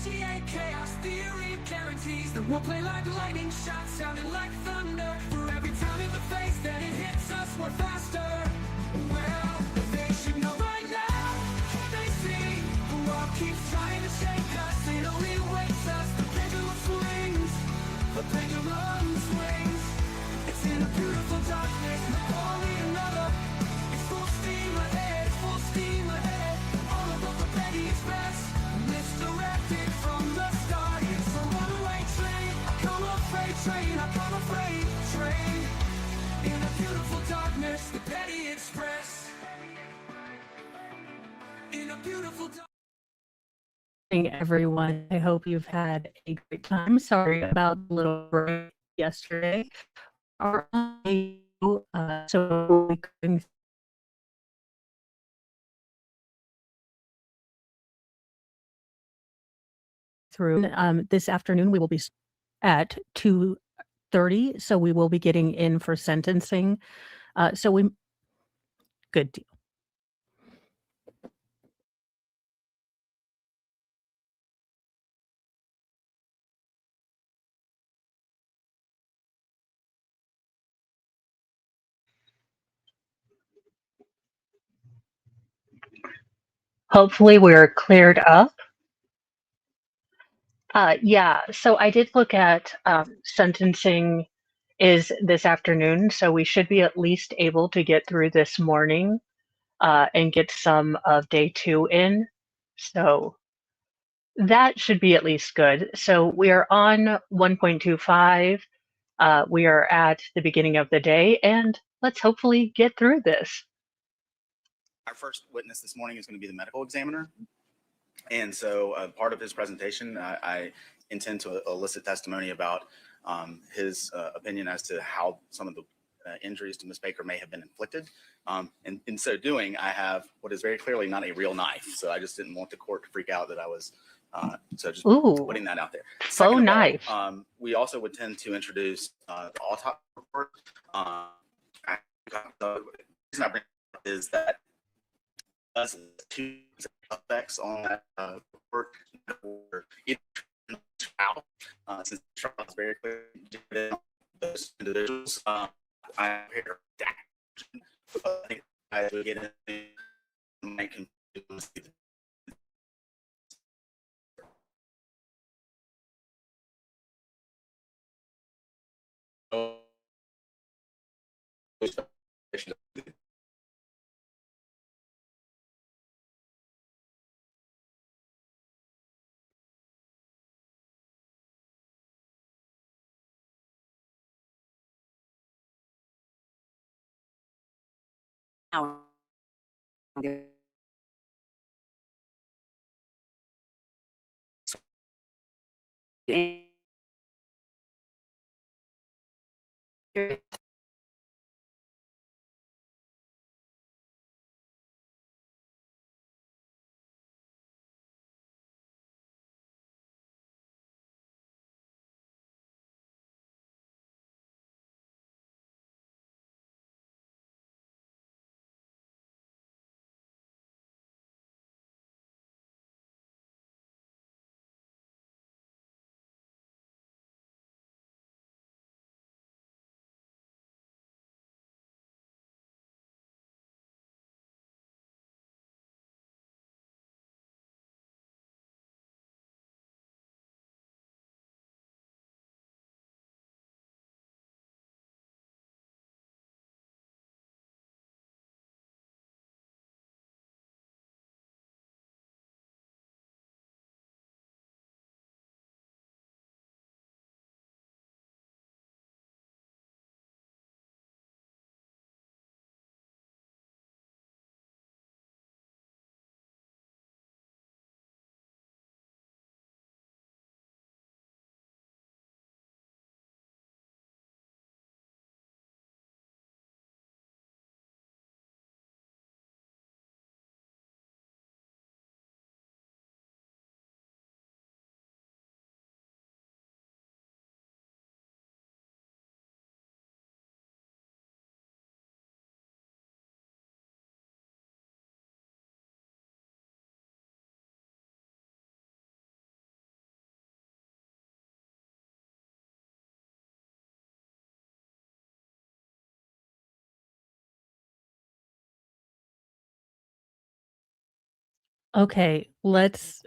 initiate chaos theory guarantees that we'll play like lightning shots, sounding like thunder. For every time in the face that it hits us, we're faster. Well, they should know by now. Can they see? The world keeps trying to shake us. It only waits us. The pendulum swings. The pendulum swings. It's in a beautiful darkness. Only another. It's full steam ahead. Full steam ahead. All above the Petty Express. Misdirected from the start. It's a runaway train. I come a freight train. I come a freight train. In a beautiful darkness, the Petty Express. In a beautiful darkness. Everyone, I hope you've had a great time. Sorry about the little break yesterday. So we couldn't through this afternoon. We will be at 2:30, so we will be getting in for sentencing. Good deal. Hopefully we're cleared up. Yeah, so I did look at sentencing is this afternoon, so we should be at least able to get through this morning and get some of day 2 in. So that should be at least good. So we are on 1.25. We are at the beginning of the day, and let's hopefully get through this. Our first witness this morning is going to be the medical examiner. And so part of his presentation, I intend to elicit testimony about his opinion as to how some of the injuries to Ms. Baker may have been inflicted. And in so doing, I have what is very clearly not a real knife. So I just didn't want the court to freak out that I was, so just putting that out there. Faux knife. We also would tend to introduce the autopsy report. The reason I bring it up is that two effects on that report were trial. Since the trial is very clear those individuals, I prepared that. I think I would get into my confused. Okay, let's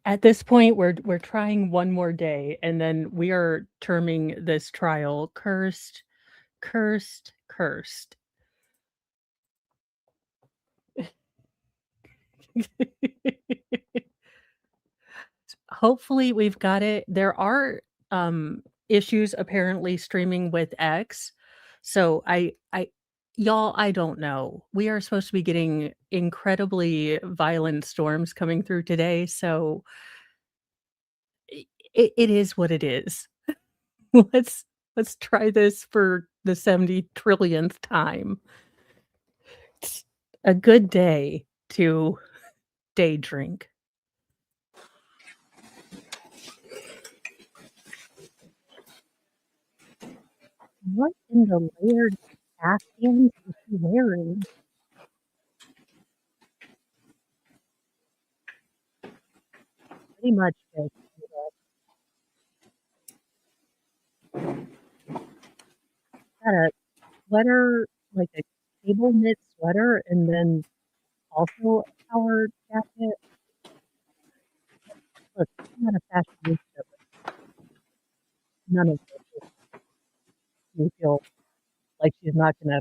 at this point we're trying one more day and then we are terming this trial cursed, cursed, cursed. Hopefully we've got it. There are issues apparently streaming with X. So I y'all, I don't know. We are supposed to be getting incredibly violent storms coming through today, so it is what it is. Let's let's try this for the 70 trillionth time. It's a good day to day drink. What in the layered Afghans is he wearing? Pretty much just got a sweater, like a cable knit sweater, and then also a power jacket. Look, I'm not a fashionista, but none of this makes me feel like she's not gonna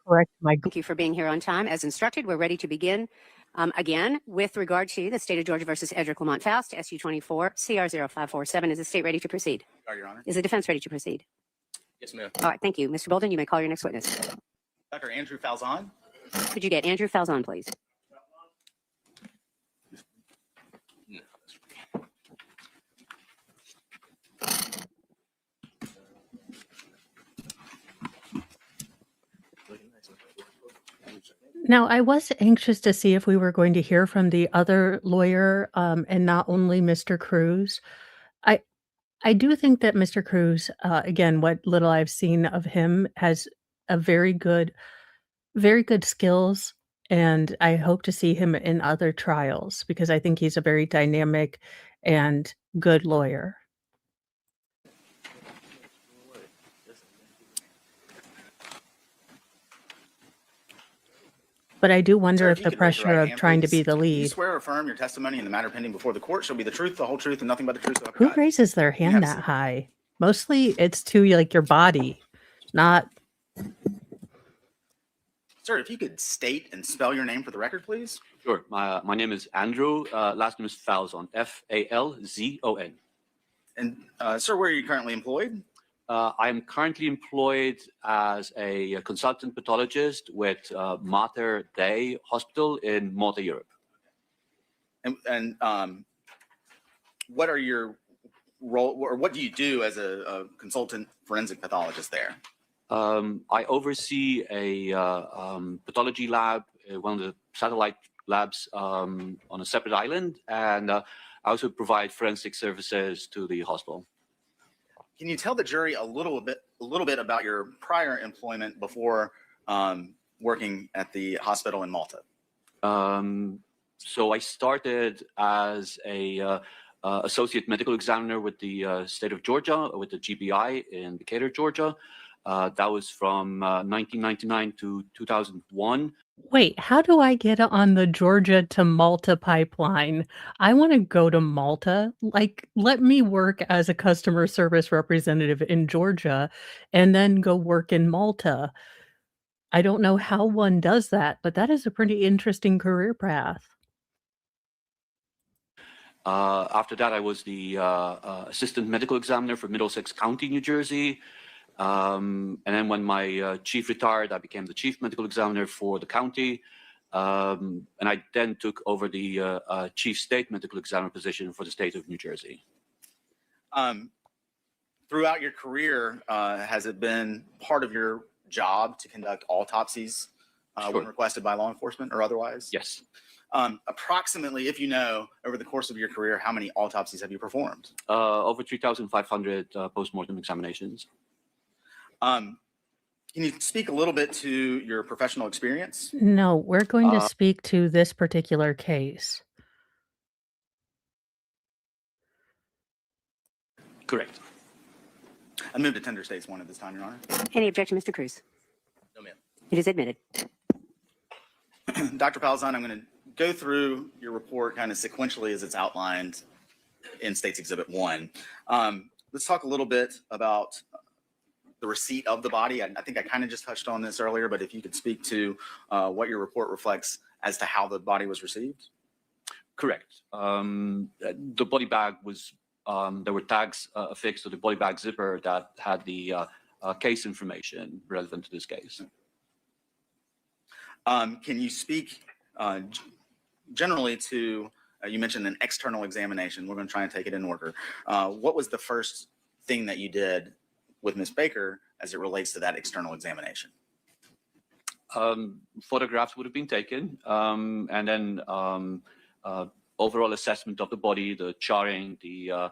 correct my Thank you for being here on time. As instructed, we're ready to begin. Again, with regard to the state of Georgia versus Edric Lamont Faust, SU 24 CR 0547, is the state ready to proceed? Your Honor. Is the defense ready to proceed? Yes, ma'am. All right, thank you. Mr. Bolden, you may call your next witness. Dr. Andrew Falzon. Could you get Andrew Falzon, please? Now, I was anxious to see if we were going to hear from the other lawyer, and not only Mr. Cruz. I do think that Mr. Cruz, again, what little I've seen of him, has a very good skills, and I hope to see him in other trials because I think he's a very dynamic and good lawyer. But I do wonder Sir, if you the could raise your pressure right of hand, trying to please. be the Do you lead. swear or affirm your testimony in the matter pending before the court shall be the truth, the whole truth, and nothing but the truth? So help Who God? raises their have hand a that seat. high? Mostly it's to like your body, not Sir, if you could state and spell your name for the record, please. Sure. My name is Andrew. Last name is Falzon. Falzon. And sir, where are you currently employed? I am currently employed as a consultant pathologist with Mater Dei Hospital in Malta, Europe. And what are your role, or what do you do as a consultant forensic pathologist there? I oversee a pathology lab, one of the satellite labs on a separate island, and I also provide forensic services to the hospital. Can you tell the jury a little bit about your prior employment before working at the hospital in Malta? So I started as a associate medical examiner with the state of Georgia, with the GBI in Decatur, Georgia. That was from 1999 to 2001. Wait, how do I get on the Georgia to Malta pipeline? I want to go to Malta. Like, let me work as a customer service representative in Georgia and then go work in Malta. I don't know how one does that, but that is a pretty interesting career path. After that, I was the assistant medical examiner for Middlesex County, New Jersey. And then when my chief retired, I became the chief medical examiner for the county. And I then took over the chief state medical examiner position for the state of New Jersey. Throughout your career, has it been part of your job to conduct autopsies Sure. when requested by law enforcement or otherwise? Yes. Approximately, if you know, over the course of your career, how many autopsies have you performed? Over 3,500 post-mortem examinations. Can you speak a little bit to your professional experience? No, we're going to speak to this particular case. Correct. I move to tender states one at this time, Your Honor. Any objection, Mr. Cruz? No, ma'am. It is admitted. Dr. Palazan, I'm going to go through your report kind of sequentially as it's outlined in State's Exhibit 1. Let's talk a little bit about the receipt of the body. I think I kind of just touched on this earlier, but if you could speak to what your report reflects as to how the body was received. Correct. The body bag was, there were tags affixed to the body bag zipper that had the case information relevant to this case. Can you speak generally to, you mentioned an external examination. We're going to try and take it in order. What was the first thing that you did with Ms. Baker as it relates to that external examination? Photographs would have been taken, and then overall assessment of the body, the charring, the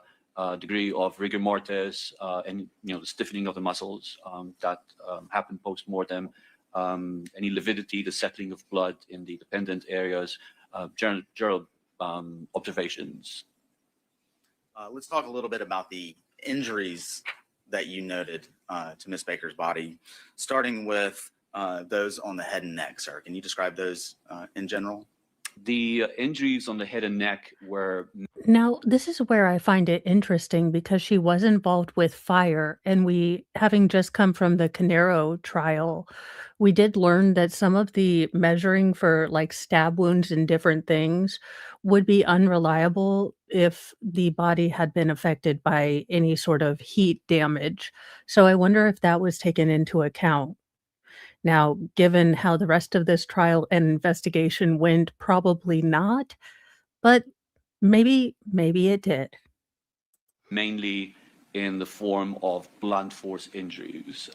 degree of rigor mortis, and the stiffening of the muscles that happened post-mortem, any lividity, the settling of blood in the dependent areas, general observations. Let's talk a little bit about the injuries that you noted to Ms. Baker's body, starting with those on the head and neck, sir. Can you describe those in general? The injuries on the head and neck were... Now, this is where I find it interesting because she was involved with fire, and we, having just come from the Canero trial, we did learn that some of the measuring for like stab wounds and different things would be unreliable if the body had been affected by any sort of heat damage. So I wonder if that was taken into account. Now, given how the rest of this trial and investigation went, probably not, but maybe it did. Mainly in the form of blunt force injuries.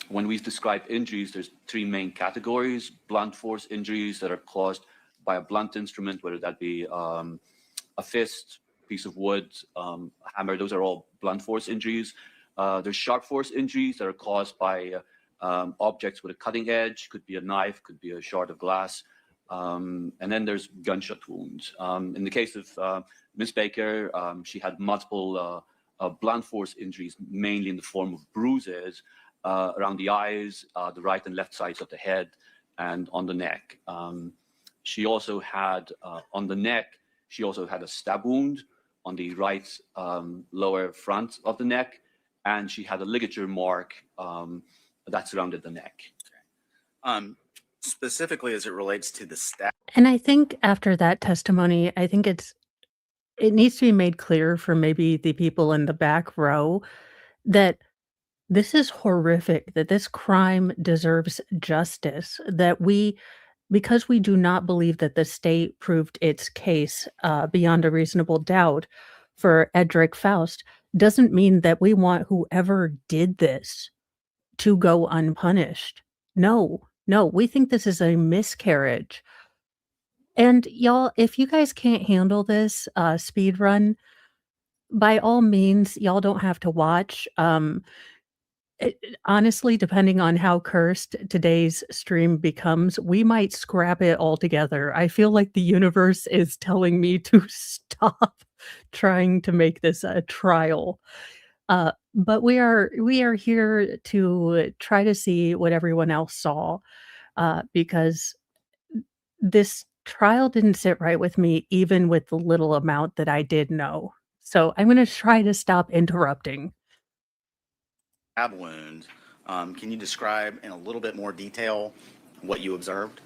When we describe injuries, there's three main categories: blunt force injuries that are caused by a blunt instrument, whether that be a fist, piece of wood, a hammer. Those are all blunt force injuries. There's sharp force injuries that are caused by objects with a cutting edge, could be a knife, could be a shard of glass. And then there's gunshot wounds. In the case of Ms. Baker, she had multiple blunt force injuries, mainly in the form of bruises around the eyes, the right and left sides of the head, and on the neck. She also had, on the neck, she also had a stab wound on the right lower front of the neck, and she had a ligature mark that surrounded the neck. Specifically as it relates to the stab. And I think after that testimony, I think it needs to be made clear for maybe the people in the back row that this is horrific, that this crime deserves justice, that because we do not believe that the state proved its case beyond a reasonable doubt for Edric Faust, doesn't mean that we want whoever did this to go unpunished. No, we think this is a miscarriage. And y'all, if you guys can't handle this speed run, by all means, y'all don't have to watch. Honestly, depending on how cursed today's stream becomes, we might scrap it altogether. I feel like the universe is telling me to stop trying to make this a trial. But we are here to try to see what everyone else saw, because this trial didn't sit right with me, even with the little amount that I did know. So I'm going to try to stop interrupting. Stab wound. Can you describe in a little bit more detail what you observed?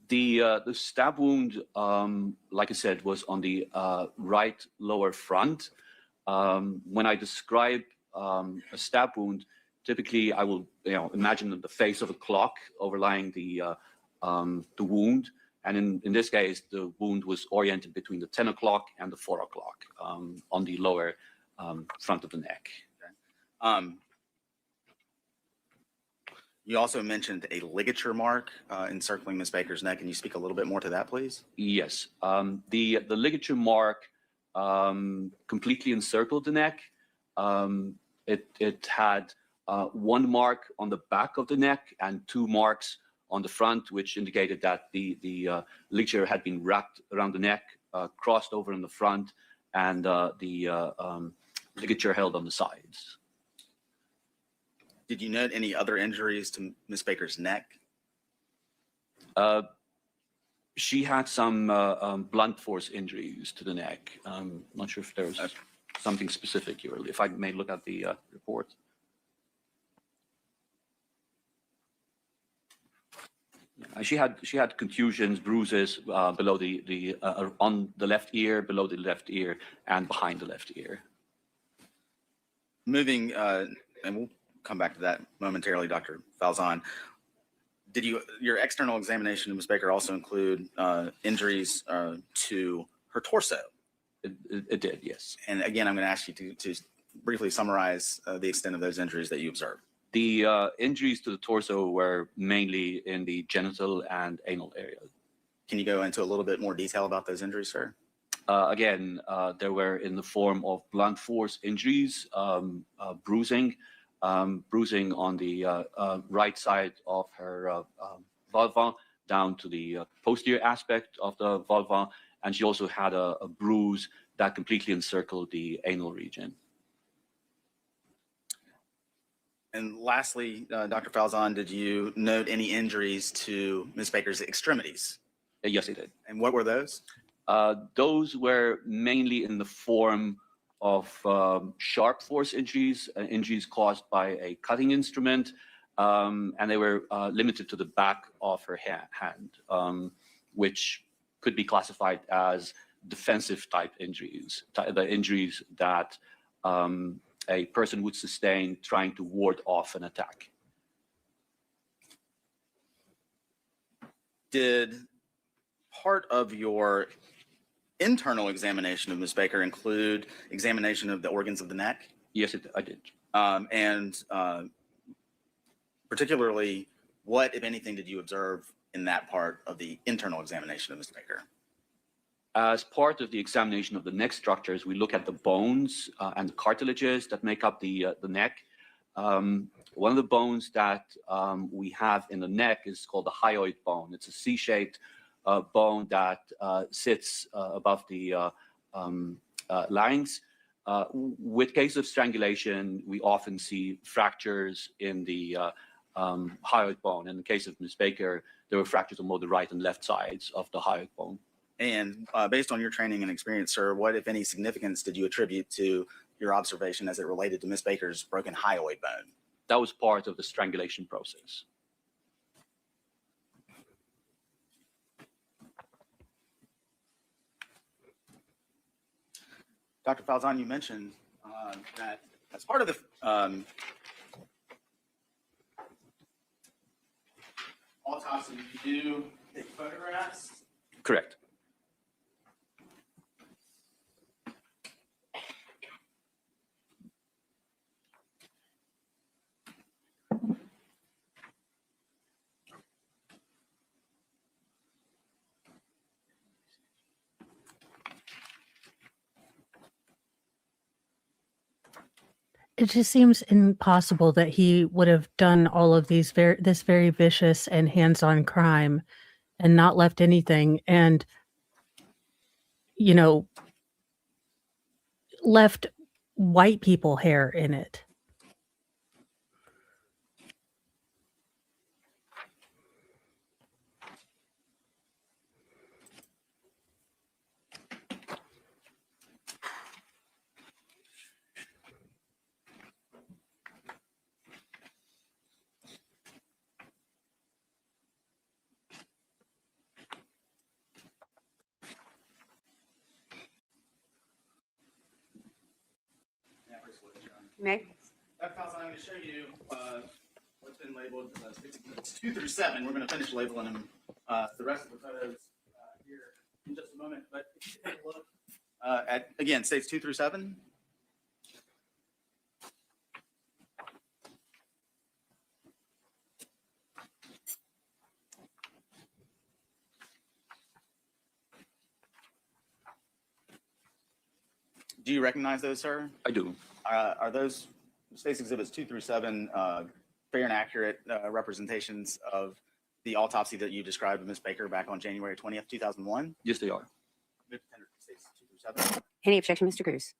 The stab wound, like I said, was on the right lower front. When I describe a stab wound, typically I will imagine the face of a clock overlying the wound. And in this case, the wound was oriented between the 10 o'clock and the 4 o'clock on the lower front of the neck. Okay. You also mentioned a ligature mark encircling Ms. Baker's neck. Can you speak a little bit more to that, please? Yes. The ligature mark completely encircled the neck. It had one mark on the back of the neck and two marks on the front, which indicated that the ligature had been wrapped around the neck, crossed over in the front, and the ligature held on the sides. Did you note any other injuries to Ms. Baker's neck? She had some blunt force injuries to the neck. Not sure if there's something specific here. If I may look at the report. Yeah, she had contusions, bruises below on the left ear, below the left ear, and behind the left ear. Moving, and we'll come back to that momentarily, Dr. Falzon. Did your external examination of Ms. Baker also include injuries to her torso? It did, yes. And again, I'm going to ask you to briefly summarize the extent of those injuries that you observed. The injuries to the torso were mainly in the genital and anal area. Can you go into a little bit more detail about those injuries, sir? Again, they were in the form of blunt force injuries, bruising on the right side of her vulva down to the posterior aspect of the vulva, and she also had a bruise that completely encircled the anal region. And lastly, Dr. Falzon, did you note any injuries to Ms. Baker's extremities? Yes, I did. And what were those? Those were mainly in the form of sharp force injuries, injuries caused by a cutting instrument, and they were limited to the back of her hand, which could be classified as defensive type injuries, the injuries that a person would sustain trying to ward off an attack. Did part of your internal examination of Ms. Baker include examination of the organs of the neck? Yes, I did. And particularly, what, if anything, did you observe in that part of the internal examination of Ms. Baker? As part of the examination of the neck structures, we look at the bones and the cartilages that make up the neck. One of the bones that we have in the neck is called the hyoid bone. It's a C-shaped bone that sits above the larynx. With cases of strangulation, we often see fractures in the hyoid bone. In the case of Ms. Baker, there were fractures on both the right and left sides of the hyoid bone. And based on your training and experience, sir, what, if any, significance did you attribute to your observation as it related to Ms. Baker's broken hyoid bone? That was part of the strangulation process. Dr. Falzon, you mentioned that as part of the autopsy, you do take photographs. Correct. It just seems impossible that he would have done all of this very vicious and hands-on crime and not left anything, and, you know, left white people hair in it. May? Dr. Falzon, I'm going to show you what's been labeled 2 through 7. We're going to finish labeling them, the rest of the photos here in just a moment. But if you take a look at, again, states 2 through 7. Do you recognize those, sir? I do. Are those states exhibits 2 through 7 fair and accurate representations of the autopsy that you described of Ms. Baker back on January 20th, 2001? Yes, they are. States 2 through 7. Any objection, Mr. Cruz?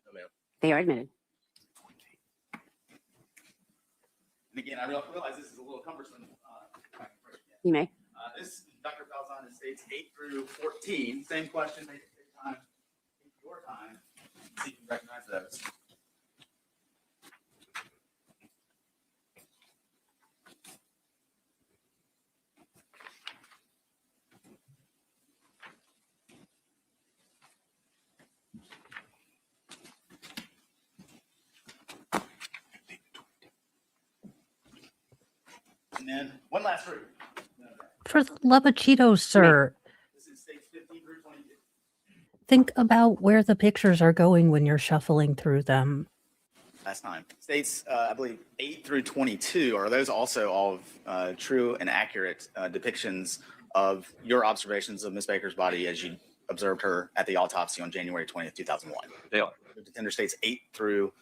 No, ma'am. They are admitted. And again, I realize this is a little cumbersome. You may. This Dr. Falzon, it states 8 through 14. Same question. Take time. Take your time. See if you recognize those. And then one last group. For the love of Cheetos, sir, This is states 15 through 22. think about where the pictures are going when you're shuffling through them. Last time. States, I believe, 8 through 22. Are those also all true and accurate depictions of your observations of Ms. Baker's body as you observed her at the autopsy on January 20th, 2001? They are. The contender states 8 through,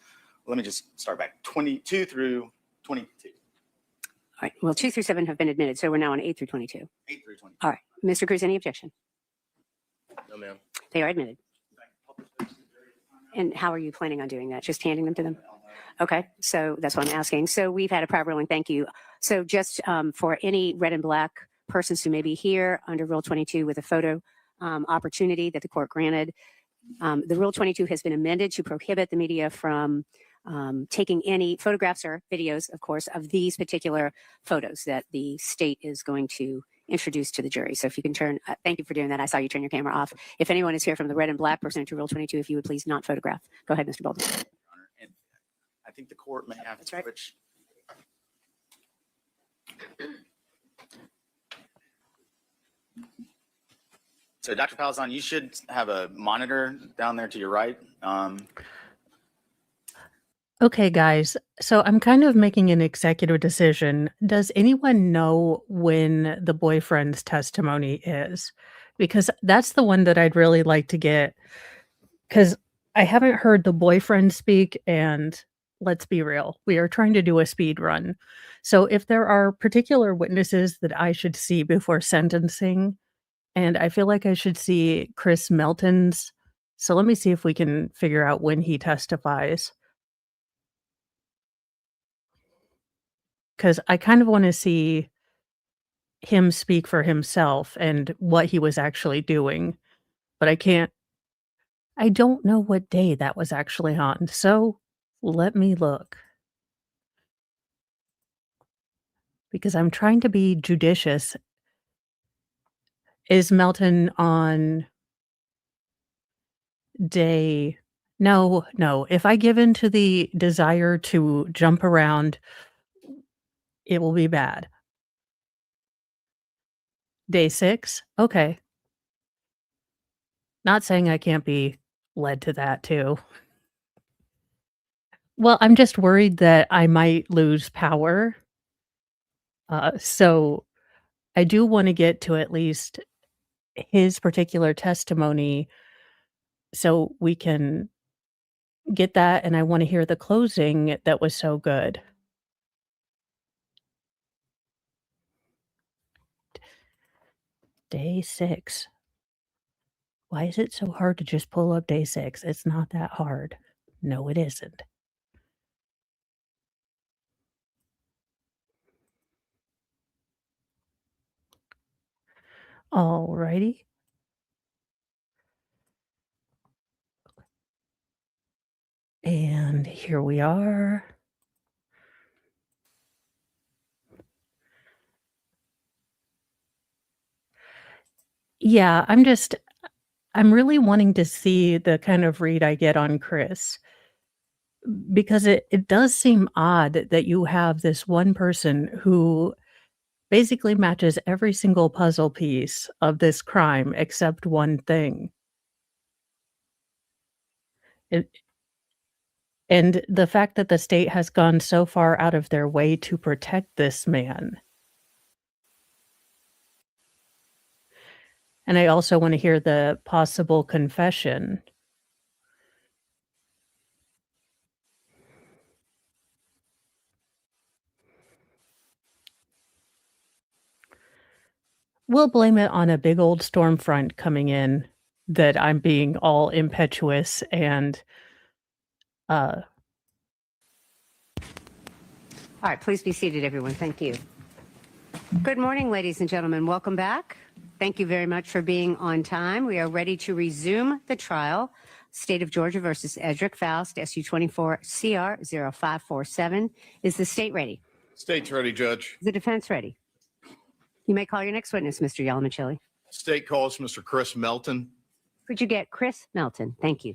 let me just start back, 22 through 22. All right. Well, 2 through 7 have been admitted, so we're now on 8 through 22. 8 through 22. All right. Mr. Cruz, any objection? No, ma'am. They are admitted. And how are you planning on doing that? Just handing them to them? Okay, so that's what I'm asking. So we've had a prior ruling, thank you. So just for any red and black persons who may be here under Rule 22 with a photo opportunity that the court granted, the Rule 22 has been amended to prohibit the media from taking any photographs or videos, of course, of these particular photos that the state is going to introduce to the jury. So if you can turn, thank you for doing that. I saw you turn your camera off. If anyone is here from the red and black pursuant to Rule 22, if you would please not photograph. Go ahead, Mr. Bolden. And I think the court may have That's to right. switch. So Dr. Falzon, you should have a monitor down there to your right. Okay, guys, so I'm kind of making an executive decision. Does anyone know when the boyfriend's testimony is? Because that's the one that I'd really like to get, because I haven't heard the boyfriend speak, and let's be real, we are trying to do a speed run. So if there are particular witnesses that I should see before sentencing, and I feel like I should see Chris Melton's, so let me see if we can figure out when he testifies. Because I kind of want to see him speak for himself and what he was actually doing. But I don't know what day that was actually on. So let me look. Because I'm trying to be judicious. Is Melton on day? No. If I give in to the desire to jump around, it will be bad. Day 6? Okay. Not saying I can't be led to that too. Well, I'm just worried that I might lose power. So I do want to get to at least his particular testimony so we can get that, and I want to hear the closing that was so good. Day 6. Why is it so hard to just pull up day 6? It's not that hard. No, it isn't. Alrighty. And here we are. Yeah, I'm really wanting to see the kind of read I get on Chris. Because it does seem odd that you have this one person who basically matches every single puzzle piece of this crime except one thing. And the fact that the state has gone so far out of their way to protect this man. And I also want to hear the possible confession. We'll blame it on a big old storm front coming in, that I'm being all impetuous and All right, please be seated, everyone. Thank you. Good morning, ladies and gentlemen. Welcome back. Thank you very much for being on time. We are ready to resume the trial. State of Georgia versus Edric Faust, SU 24CR0547. Is the state ready? State's ready, Judge. Is the defense ready? You may call your next witness, Mr. Yalamichili. State calls Mr. Chris Melton. Could you get Chris Melton? Thank you.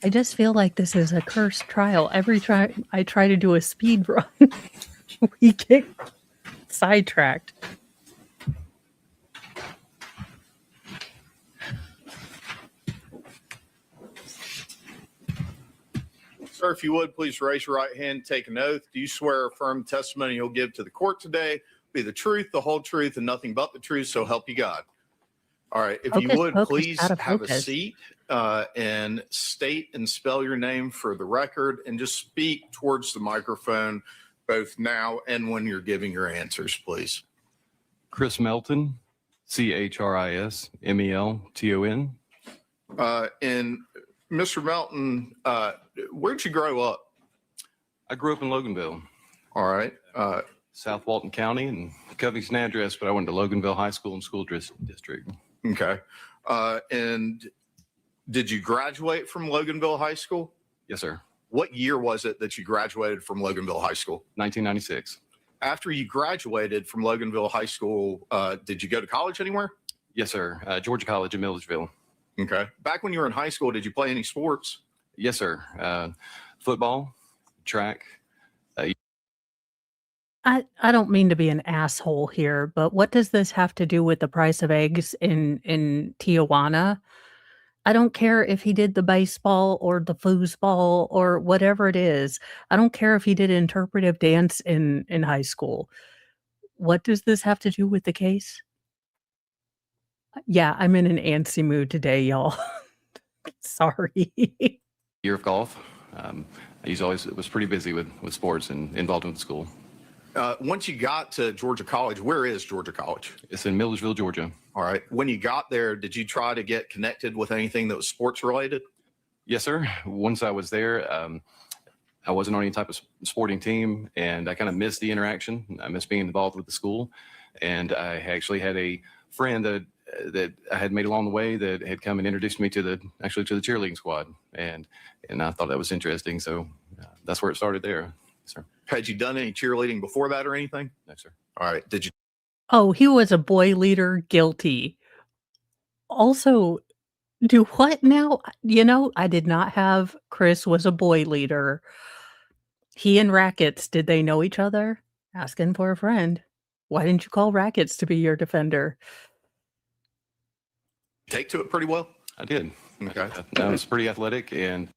I just feel like this is a cursed trial. Every time I try to do a speed run, we get sidetracked. Sir, if you would, please raise your right hand and take an oath. Do you swear or affirm the testimony you'll give to the court today be the truth, the whole truth, and nothing but the truth, so help you God? All right. If you would, please have a seat and state and spell your name for the record and just speak towards the microphone both now and when you're giving your answers, please. Chris Melton, CHRISMELTON. And Mr. Melton, where'd you grow up? I grew up in Loganville, All right. South Walton County, and Covington address, but I went to Loganville High School and School District. Okay. And did you graduate from Loganville High School? Yes, sir. What year was it that you graduated from Loganville High School? 1996. After you graduated from Loganville High School, did you go to college anywhere? Yes, sir. Georgia College in Millersville. Okay. Back when you were in high school, did you play any sports? Yes, sir. Football, track. I don't mean to be an asshole here, but what does this have to do with the price of eggs in Tijuana? I don't care if he did the baseball or the foosball or whatever it is. I don't care if he did interpretive dance in high school. What does this have to do with the case? Yeah, I'm in an antsy mood today, y'all. Sorry. Year of golf. I always was pretty busy with sports and involved with the school. Once you got to Georgia College, where is Georgia College? It's in Millersville, Georgia. All right. When you got there, did you try to get connected with anything that was sports related? Yes, sir. Once I was there, I wasn't on any type of sporting team, and I kind of missed the interaction. I missed being involved with the school. And I actually had a friend that I had made along the way that had come and introduced me to the cheerleading squad. And I thought that was interesting. So that's where it started there. Sir. Had you done any cheerleading before that or anything? No, sir. All right. Did you? Oh, he was a boy leader, guilty. Also, do what now? You know, I did not have Chris was a boy leader. He and Rackets, did they know each other? Asking for a friend. Why didn't you call Rackets to be your defender? Take to it pretty well? I did. Okay. I was pretty athletic, and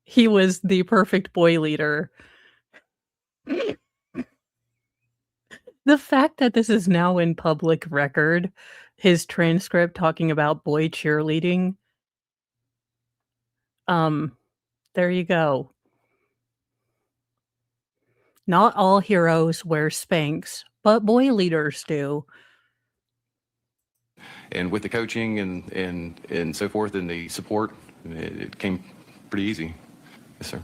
He was the perfect boy leader. The fact that this is now in public record, his transcript talking about boy cheerleading, there you go. Not all heroes wear Spanx, but boy leaders do. and with the coaching and so forth and the support, it came pretty easy. Yes, sir.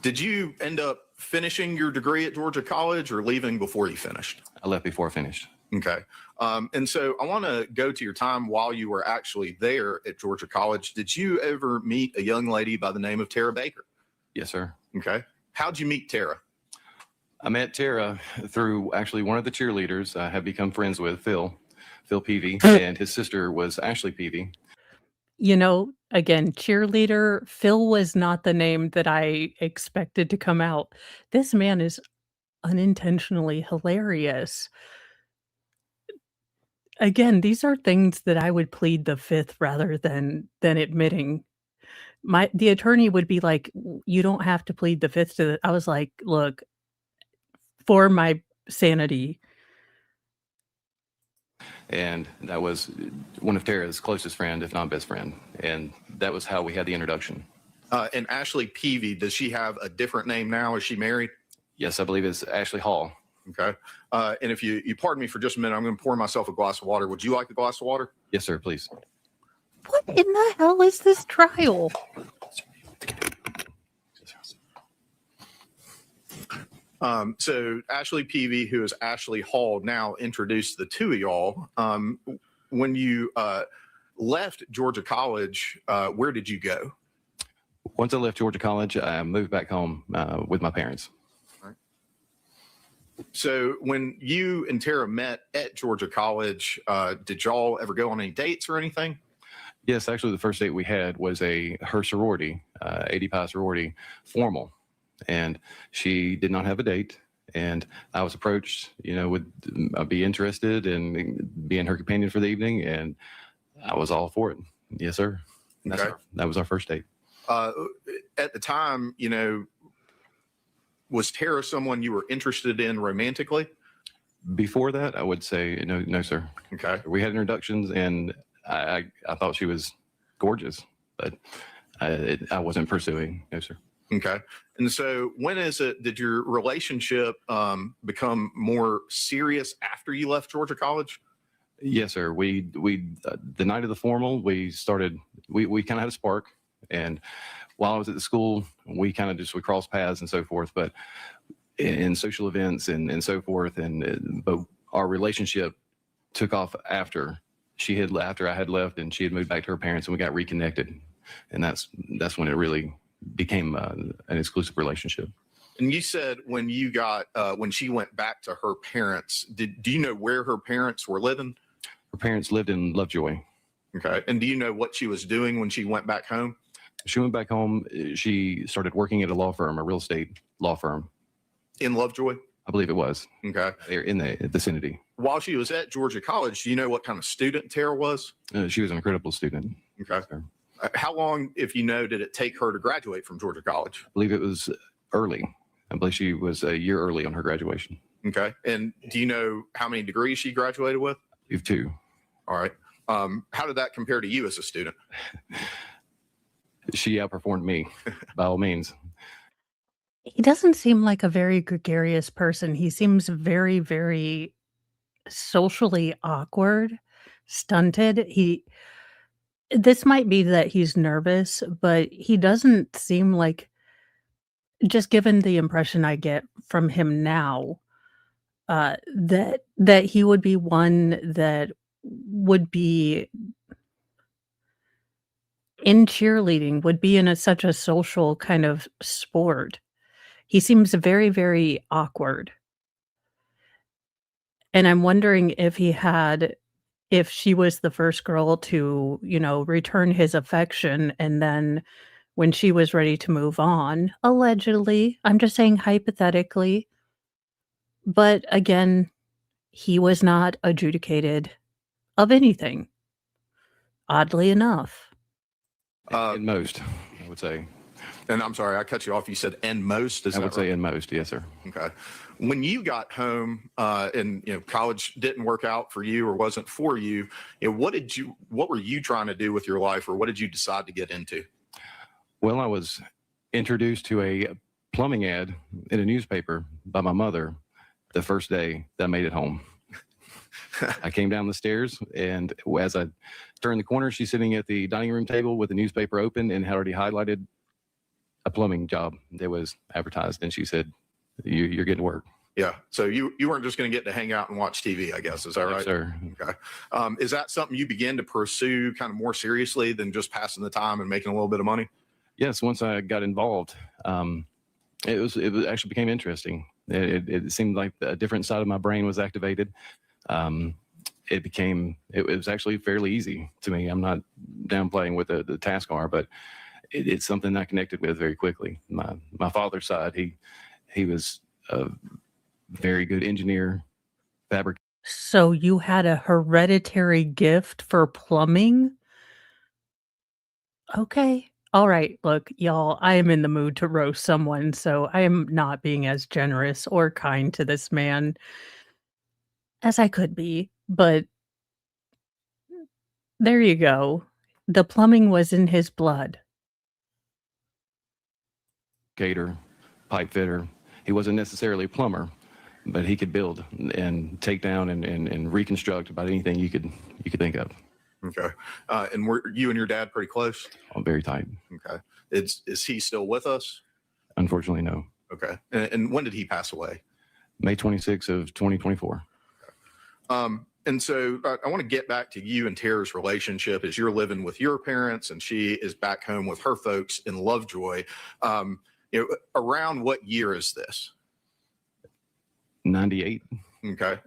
Did you end up finishing your degree at Georgia College or leaving before you finished? I left before I finished. Okay. And so I want to go to your time while you were actually there at Georgia College. Did you ever meet a young lady by the name of Tara Baker? Yes, sir. Okay. How'd you meet Tara? I met Tara through actually one of the cheerleaders I have become friends with, Phil Peavy, and his sister was Ashley Peavy. You know, again, cheerleader, Phil was not the name that I expected to come out. This man is unintentionally hilarious. Again, these are things that I would plead the fifth rather than admitting. The attorney would be like, you don't have to plead the fifth to I was like, look, for my sanity. And that was one of Tara's closest friend, if not best friend. And that was how we had the introduction. And Ashley Peavy, does she have a different name now? Is she married? Yes, I believe it's Ashley Hall. Okay. And if you pardon me for just a minute, I'm going to pour myself a glass of water. Would you like a glass of water? Yes, sir, please. What in the hell is this trial? So Ashley Peavy, who is Ashley Hall, now introduced the two of y'all. When you left Georgia College, where did you go? Once I left Georgia College, I moved back home with my parents. So when you and Tara met at Georgia College, did y'all ever go on any dates or anything? Yes, actually, the first date we had was her sorority, 80 Pi sorority, formal. And she did not have a date. And I was approached, would I be interested in being her companion for the evening? And I was all for it. Yes, sir. Okay. That was our first date. At the time, was Tara someone you were interested in romantically? Before that, I would say no, sir. Okay. We had introductions, and I thought she was gorgeous, but I wasn't pursuing. No, sir. Okay. And so did your relationship become more serious after you left Georgia College? Yes, sir. We the night of the formal, we kind of had a spark, and while I was at the school, we crossed paths and so forth, but in social events and so forth, but our relationship took off after I had left, and she had moved back to her parents, and we got reconnected, and that's when it really became an exclusive relationship. And you said when she went back to her parents, do you know where her parents were living? Her parents lived in Lovejoy. Okay. And do you know what she was doing when she went back home? She went back home. She started working at a law firm, a real estate law firm. In Lovejoy? I believe it was. Okay. They're in the vicinity. While she was at Georgia College, do you know what kind of student Tara was? She was an incredible student. Okay. So, how long, if you know, did it take her to graduate from Georgia College? I believe it was early. I believe she was a year early on her graduation. Okay. And do you know how many degrees she graduated with? I believe 2. All right. How did that compare to you as a student? She outperformed me, by all means. He doesn't seem like a very gregarious person. He seems very, very socially awkward, stunted. This might be that he's nervous, but he doesn't seem like, just given the impression I get from him now, that he would be one that would be in cheerleading, would be in such a social kind of sport. He seems very, very awkward. And I'm wondering if she was the first girl to, return his affection, and then when she was ready to move on, allegedly, I'm just saying hypothetically, but again, he was not adjudicated of anything, oddly enough. In most, I would say. And I'm sorry, I cut you off. You said "and most." I would say in most, yes, sir. Okay. When you got home, and college didn't work out for you or wasn't for you, what were you trying to do with your life, or what did you decide to get into? Well, I was introduced to a plumbing ad in a newspaper by my mother the first day that I made it home. I came down the stairs, and as I turned the corner, she's sitting at the dining room table with the newspaper open and had already highlighted a plumbing job that was advertised. And she said, you're getting work. Yeah. So you weren't just going to get to hang out and watch TV, I guess. Is that right? Yes, sir. Okay. Is that something you began to pursue kind of more seriously than just passing the time and making a little bit of money? Yes. Once I got involved, it actually became interesting. It seemed like a different side of my brain was activated. It was actually fairly easy to me. I'm not downplaying what the tasks are, but it's something I connected with very quickly. My father's side, he was a very good engineer, fabric. So you had a hereditary gift for plumbing? Okay. All right. Look, y'all, I am in the mood to roast someone, so I am not being as generous or kind to this man as I could be, but there you go. The plumbing was in his blood. Gator, pipe fitter. He wasn't necessarily a plumber, but he could build and take down and reconstruct about anything you could think of. Okay. And were you and your dad pretty close? I'm very tight. Okay. Is he still with us? Unfortunately, no. Okay. And when did he pass away? May 26th of 2024. And so I want to get back to you and Tara's relationship as you're living with your parents and she is back home with her folks in Lovejoy. Around what year is this? 98. Okay.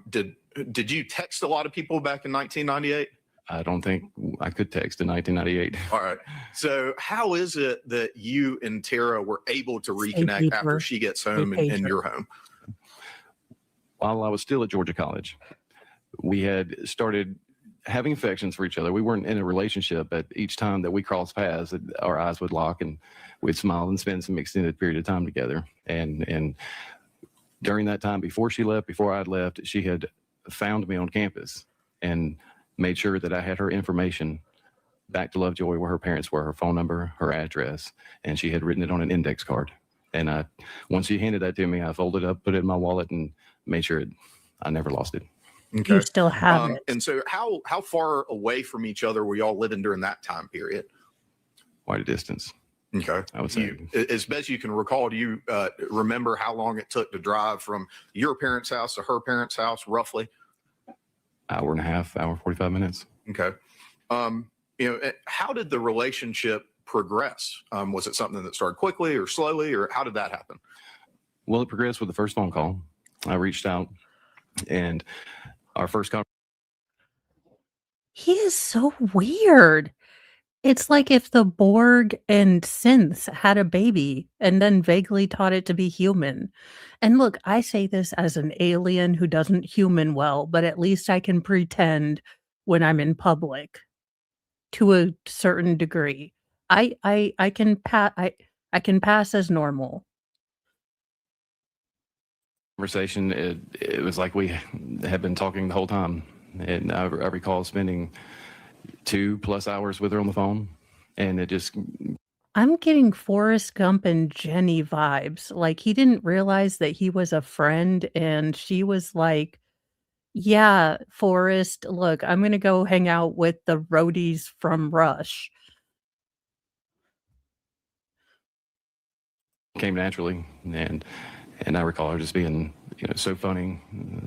Did you text a lot of people back in 1998? I don't think I could text in 1998. All right. So how is it that you and Tara were able to reconnect deeper. after she gets home and pager. you're home? While I was still at Georgia College, we had started having affections for each other. We weren't in a relationship, but each time that we crossed paths, our eyes would lock and we'd smile and spend some extended period of time together. And during that time, before she left, before I'd left, she had found me on campus and made sure that I had her information back to Lovejoy, where her parents were, her phone number, her address, and she had written it on an index card. And once she handed that to me, I folded it up, put it in my wallet, and made sure I never lost it. Okay. You still have it. And so how far away from each other were y'all living during that time period? Quite a distance, Okay. I would say. As best you can recall, do you remember how long it took to drive from your parents' house to her parents' house, roughly? Hour and a half, hour, 45 minutes. Okay. How did the relationship progress? Was it something that started quickly or slowly, or how did that happen? Well, it progressed with the first phone call. I reached out, and our first conversation. He is so weird. It's like if the Borg and synths had a baby and then vaguely taught it to be human. And look, I say this as an alien who doesn't human well, but at least I can pretend when I'm in public to a certain degree. I can pass as normal. Conversation, it was like we had been talking the whole time. And I recall spending 2+ hours with her on the phone, and it just. I'm getting Forrest Gump and Jenny vibes. Like he didn't realize that he was a friend, and she was like, yeah, Forrest, look, I'm going to go hang out with the roadies from Rush. Came naturally, and I recall her just being, so funny,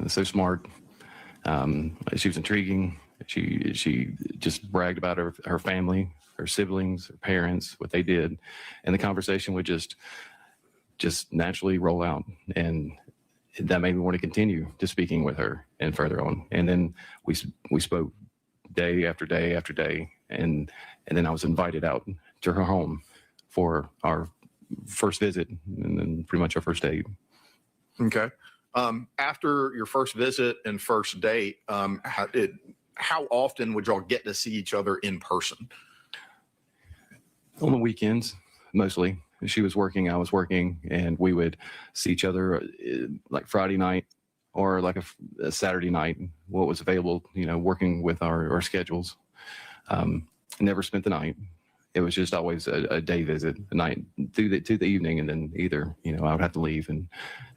so smart. She was intriguing. She just bragged about her family, her siblings, her parents, what they did, and the conversation would just naturally roll out, and that made me want to continue to speaking with her and further on. And then we spoke day after day after day, and then I was invited out to her home for our first visit, and then pretty much our first date. Okay. After your first visit and first date, how often would y'all get to see each other in person? On the weekends, mostly. She was working, I was working, and we would see each other like Friday night or like a Saturday night, what was available, working with our schedules. Never spent the night. It was just always a day visit, a night to the evening, and then either, I would have to leave, and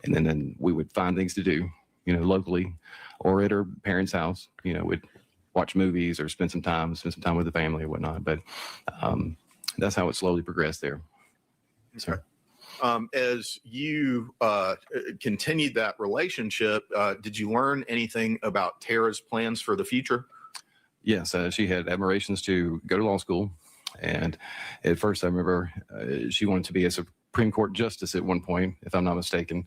then we would find things to do, locally or at her parents' house. We'd watch movies or spend some time with the family or whatnot. But that's how it slowly progressed there. So. As you continued that relationship, did you learn anything about Tara's plans for the future? Yes, she had admirations to go to law school. And at first, I remember she wanted to be a Supreme Court justice at one point, if I'm not mistaken.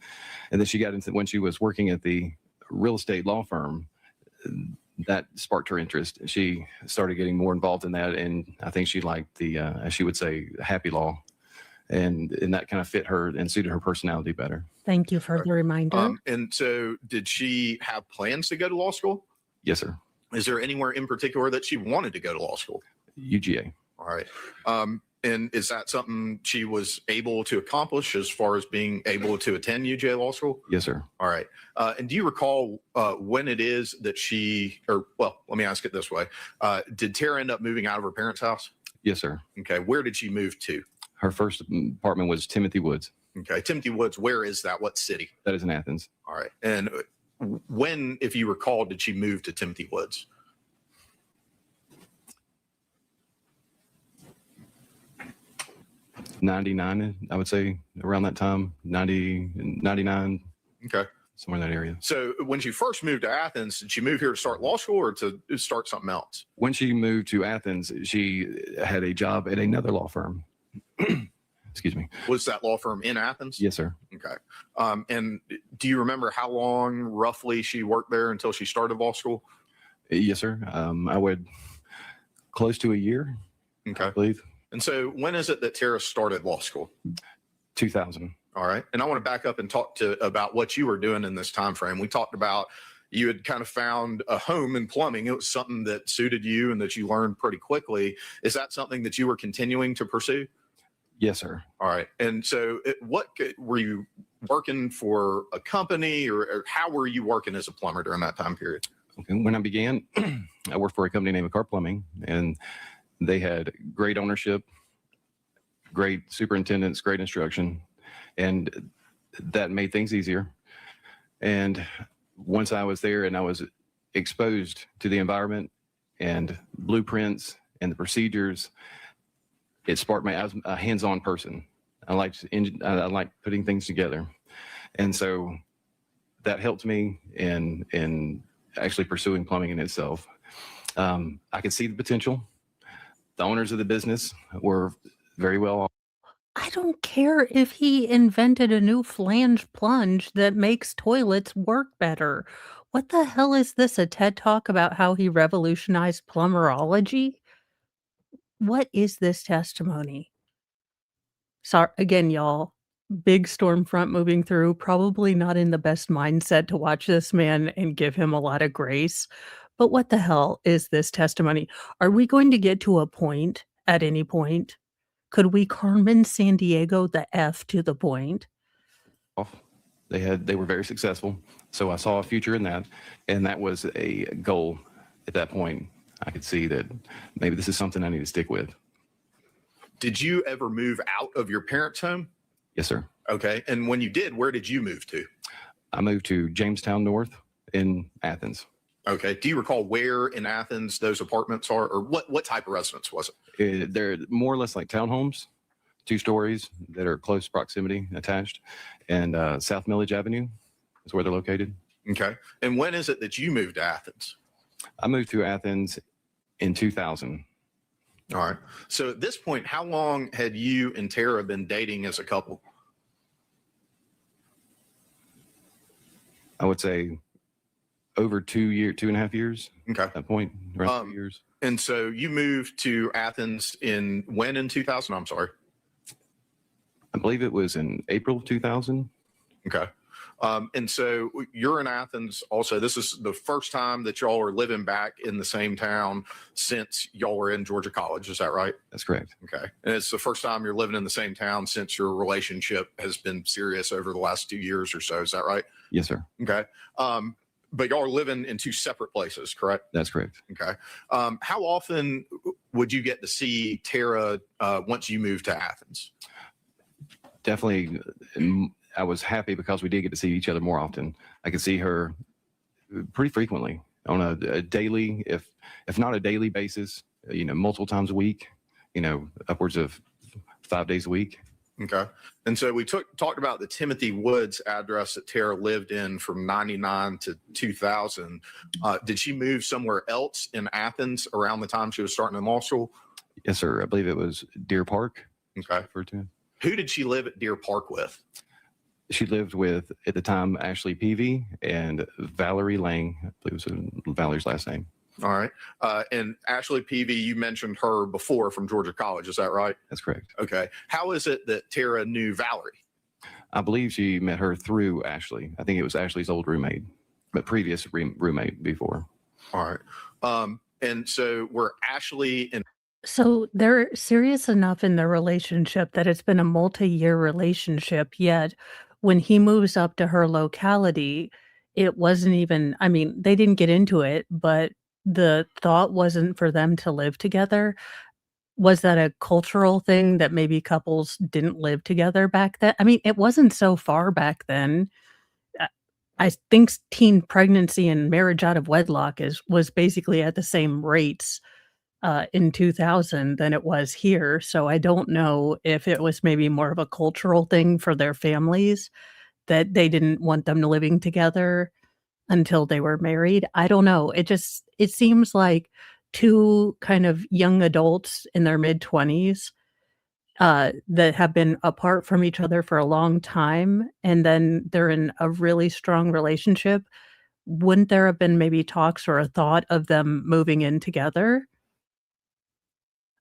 And then she got into, when she was working at the real estate law firm, that sparked her interest. She started getting more involved in that. And I think she liked the, as she would say, happy law. And that kind of fit her and suited her personality better. Thank you for the reminder. And so did she have plans to go to law school? Yes, sir. Is there anywhere in particular that she wanted to go to law school? UGA. All right. And is that something she was able to accomplish as far as being able to attend UGA Law School? Yes, sir. All right. And do you recall when it is that let me ask it this way. Did Tara end up moving out of her parents' house? Yes, sir. Okay. Where did she move to? Her first apartment was Timothy Woods. Okay. Timothy Woods, where is that? What city? That is in Athens. All right. And when, if you recall, did she move to Timothy Woods? 99, I would say, around that time, 90, 99, Okay. somewhere in that area. So when she first moved to Athens, did she move here to start law school or to start something else? When she moved to Athens, she had a job at another law firm. Excuse me. Was that law firm in Athens? Yes, sir. Okay. And do you remember how long roughly she worked there until she started law school? Yes, sir. I would close to a year, Okay. I believe. And so when is it that Tara started law school? 2000. All right. And I want to back up and talk about what you were doing in this time frame. We talked about you had kind of found a home in plumbing. It was something that suited you and that you learned pretty quickly. Is that something that you were continuing to pursue? Yes, sir. All right. And so were you working for a company or how were you working as a plumber during that time period? Okay. When I began, I worked for a company named Car Plumbing, and they had great ownership, great superintendents, great instruction, and that made things easier. And once I was there and I was exposed to the environment and blueprints and the procedures, it sparked I was a hands-on person. I liked putting things together. And so that helped me in actually pursuing plumbing in itself. I could see the potential. The owners of the business were very well off. I don't care if he invented a new flange plunge that makes toilets work better. What the hell is this? A TED Talk about how he revolutionized plumberology? What is this testimony? Sorry again, y'all. Big storm front moving through. Probably not in the best mindset to watch this man and give him a lot of grace. But what the hell is this testimony? Are we going to get to a point at any point? Could we Carmen Sandiego the F to the point? They were very successful. So I saw a future in that. And that was a goal at that point. I could see that maybe this is something I need to stick with. Did you ever move out of your parents' home? Yes, sir. Okay. And when you did, where did you move to? I moved to Jamestown North in Athens. Okay. Do you recall where in Athens those apartments are, or what type of residence was it? They're more or less like townhomes, 2 stories that are close proximity attached. And South Millage Avenue is where they're located. Okay. And when is it that you moved to Athens? I moved to Athens in 2000. All right. So at this point, how long had you and Tara been dating as a couple? I would say over 2.5 years. Okay. At that point, around 2 years. And so you moved to Athens when in 2000? I'm sorry. I believe it was in April 2000. Okay. And so you're in Athens also. This is the first time that y'all are living back in the same town since y'all were in Georgia College. Is that right? That's correct. Okay. And it's the first time you're living in the same town since your relationship has been serious over the last 2 years or so. Is that right? Yes, sir. Okay. But y'all are living in 2 separate places, correct? That's correct. Okay. How often would you get to see Tara once you moved to Athens? Definitely. I was happy because we did get to see each other more often. I could see her pretty frequently on a daily, if not a daily basis, multiple times a week, upwards of 5 days a week. Okay. And so we talked about the Timothy Woods address that Tara lived in from 99 to 2000. Did she move somewhere else in Athens around the time she was starting in law school? Yes, sir. I believe it was Deer Park. Okay. Who did she live at Deer Park with? She lived with, at the time, Ashley Peavy and Valerie Lang. I believe it was Valerie's last name. All right. And Ashley Peavy, you mentioned her before from Georgia College. Is that right? That's correct. Okay. How is it that Tara knew Valerie? I believe she met her through Ashley. I think it was Ashley's old roommate, but previous roommate before. All right. And so were Ashley and So they're serious enough in their relationship that it's been a multi-year relationship, yet when he moves up to her locality, it wasn't even, I mean, they didn't get into it, but the thought wasn't for them to live together. Was that a cultural thing that maybe couples didn't live together back then? I mean, it wasn't so far back then. Uh, I think teen pregnancy and marriage out of wedlock was basically at the same rates in 2000 than it was here. So I don't know if it was maybe more of a cultural thing for their families that they didn't want them living together until they were married. I don't know. It seems like two kind of young adults in their mid-20s that have been apart from each other for a long time, and then they're in a really strong relationship. Wouldn't there have been maybe talks or a thought of them moving in together?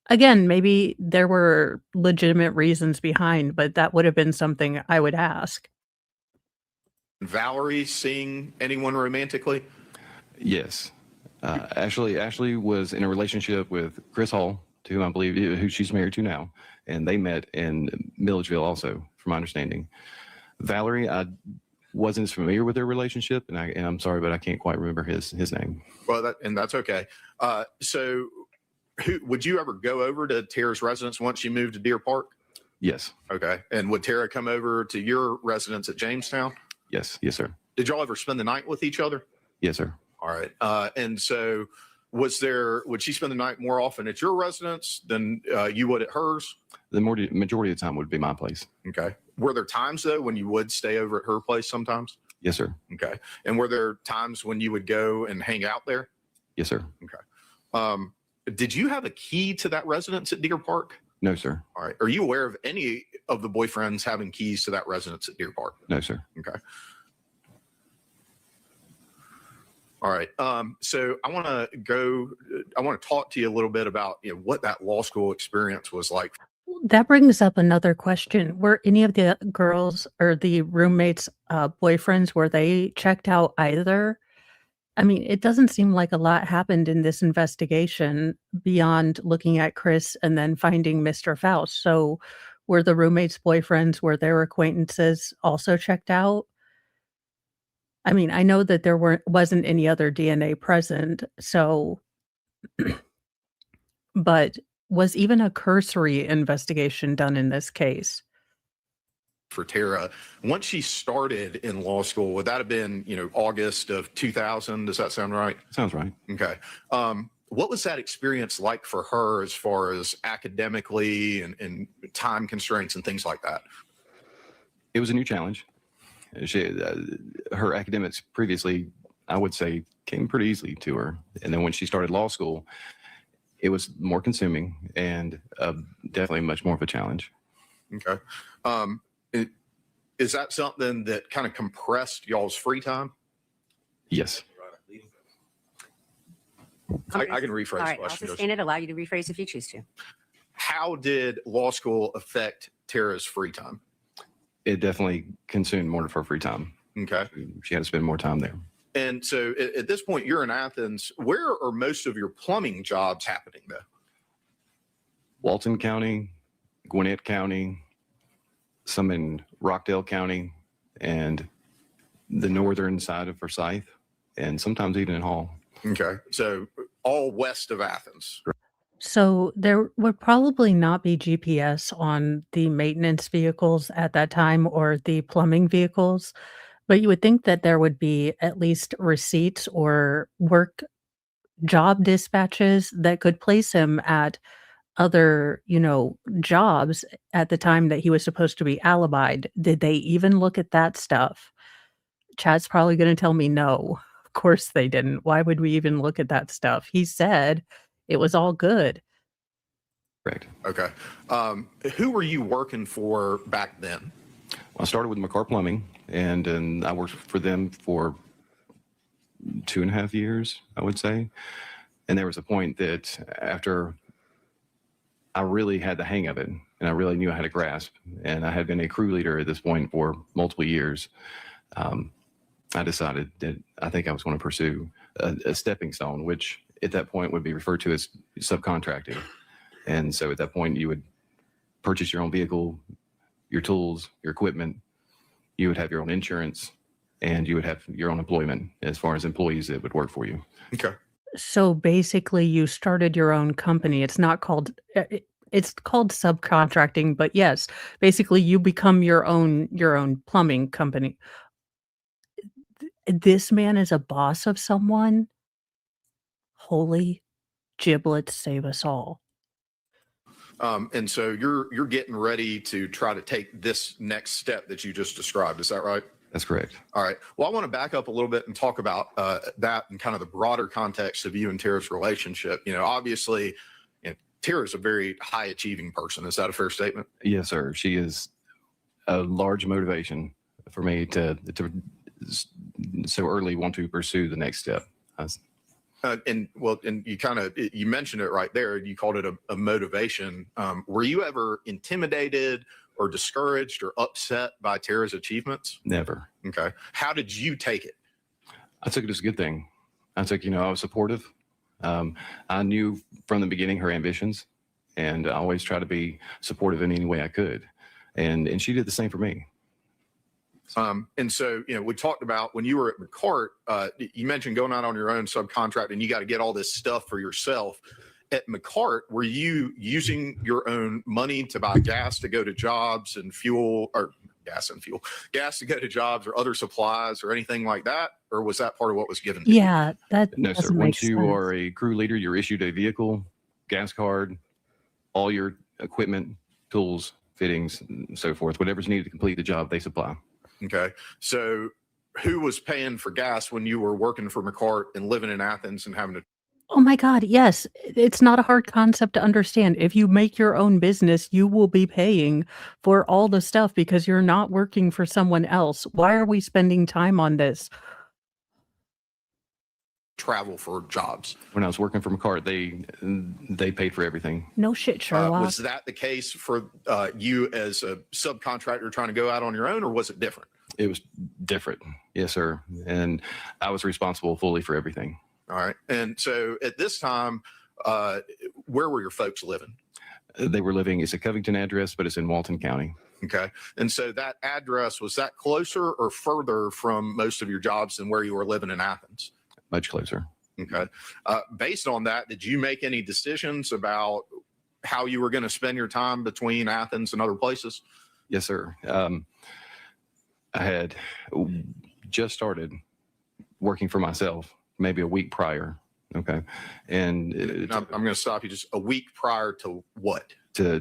Again, maybe there were legitimate reasons behind, but that would have been something I would ask. Valerie seeing anyone romantically? Yes. Ashley was in a relationship with Chris Hall, to whom I believe who she's married to now, and they met in Milledgeville also, from my understanding. Valerie, I wasn't as familiar with their relationship, and I'm sorry, but I can't quite remember his name. Well, that's okay. So would you ever go over to Tara's residence once you moved to Deer Park? Yes. Okay. And would Tara come over to your residence at Jamestown? Yes, sir. Did y'all ever spend the night with each other? Yes, sir. All right. And so would she spend the night more often at your residence than you would at hers? The majority of the time would be my place. Okay. Were there times though when you would stay over at her place sometimes? Yes, sir. Okay. And were there times when you would go and hang out there? Yes, sir. Okay. Did you have a key to that residence at Deer Park? No, sir. All right. Are you aware of any of the boyfriends having keys to that residence at Deer Park? No, sir. Okay. All right. So I want to talk to you a little bit about, what that law school experience was like. That brings up another question. Were any of the girls or the roommates' boyfriends, were they checked out either? I mean, it doesn't seem like a lot happened in this investigation beyond looking at Chris and then finding Mr. Faust. So were the roommates' boyfriends, were their acquaintances also checked out? I mean, I know that there wasn't any other DNA present, so but was even a cursory investigation done in this case? For Tara, once she started in law school, would that have been, August of 2000? Does that sound right? Sounds right. Okay. What was that experience like for her as far as academically and time constraints and things like that? It was a new challenge. Her academics previously, I would say, came pretty easily to her. And then when she started law school, it was more consuming and definitely much more of a challenge. Okay. Is that something that kind of compressed y'all's free time? Yes. I can rephrase All the right, I'll question. sustain it, allow you to rephrase if you choose to. How did law school affect Tara's free time? It definitely consumed more of her free time. Okay. She had to spend more time there. And so at this point, you're in Athens. Where are most of your plumbing jobs happening though? Walton County, Gwinnett County, some in Rockdale County, and the northern side of Forsyth, and sometimes even in Hall. Okay. So all west of Athens. So there would probably not be GPS on the maintenance vehicles at that time or the plumbing vehicles, but you would think that there would be at least receipts or work job dispatches that could place him at other, jobs at the time that he was supposed to be alibied. Did they even look at that stuff? Chad's probably going to tell me no. Of course they didn't. Why would we even look at that stuff? He said it was all good. Correct. Okay. Who were you working for back then? I started with McCarr Plumbing, and I worked for them for 2.5 years, I would say. And there was a point that after I really had the hang of it, and I really knew I had a grasp, and I had been a crew leader at this point for multiple years, I decided that I think I was going to pursue a stepping stone, which at that point would be referred to as subcontracting. And so at that point, you would purchase your own vehicle, your tools, your equipment, you would have your own insurance, and you would have your own employment as far as employees that would work for you. Okay. So basically you started your own company. It's not called it's called subcontracting, but yes, basically you become your own plumbing company. This man is a boss of someone. Holy giblets save us all. And so you're getting ready to try to take this next step that you just described. Is that right? That's correct. All right. Well, I want to back up a little bit and talk about that and kind of the broader context of you and Tara's relationship. Obviously, Tara's a very high achieving person. Is that a fair statement? Yes, sir. She is a large motivation for me to so early want to pursue the next step. And you mentioned it right there. You called it a motivation. Were you ever intimidated or discouraged or upset by Tara's achievements? Never. Okay. How did you take it? I took it as a good thing. I took, I was supportive. I knew from the beginning her ambitions, and I always try to be supportive in any way I could. And she did the same for me. And so, we talked about when you were at McCart, you mentioned going out on your own subcontract and you got to get all this stuff for yourself. At McCart, were you using your own money to buy gas to go to jobs and fuel, or gas to go to jobs or other supplies or anything like that? Or was that part of what was given to you? Yeah, that No, sir. doesn't make Once you sense. are a crew leader, you're issued a vehicle, gas card, all your equipment, tools, fittings, and so forth. Whatever's needed to complete the job, they supply. Okay. So who was paying for gas when you were working for McCart and living in Athens and having to? Oh my God, yes. It's not a hard concept to understand. If you make your own business, you will be paying for all the stuff because you're not working for someone else. Why are we spending time on this? Travel for jobs. When I was working for McCart, they paid for everything. No shit, Sherlock. Was that the case for you as a subcontractor trying to go out on your own, or was it different? It was different. Yes, sir. And I was responsible fully for everything. All right. And so at this time, where were your folks living? They were living, it's a Covington address, but it's in Walton County. Okay. And so that address, was that closer or further from most of your jobs than where you were living in Athens? Much closer. Okay. Based on that, did you make any decisions about how you were going to spend your time between Athens and other places? Yes, sir. I had just started working for myself maybe a week prior. Okay. And I'm going to stop you just a week prior to what? to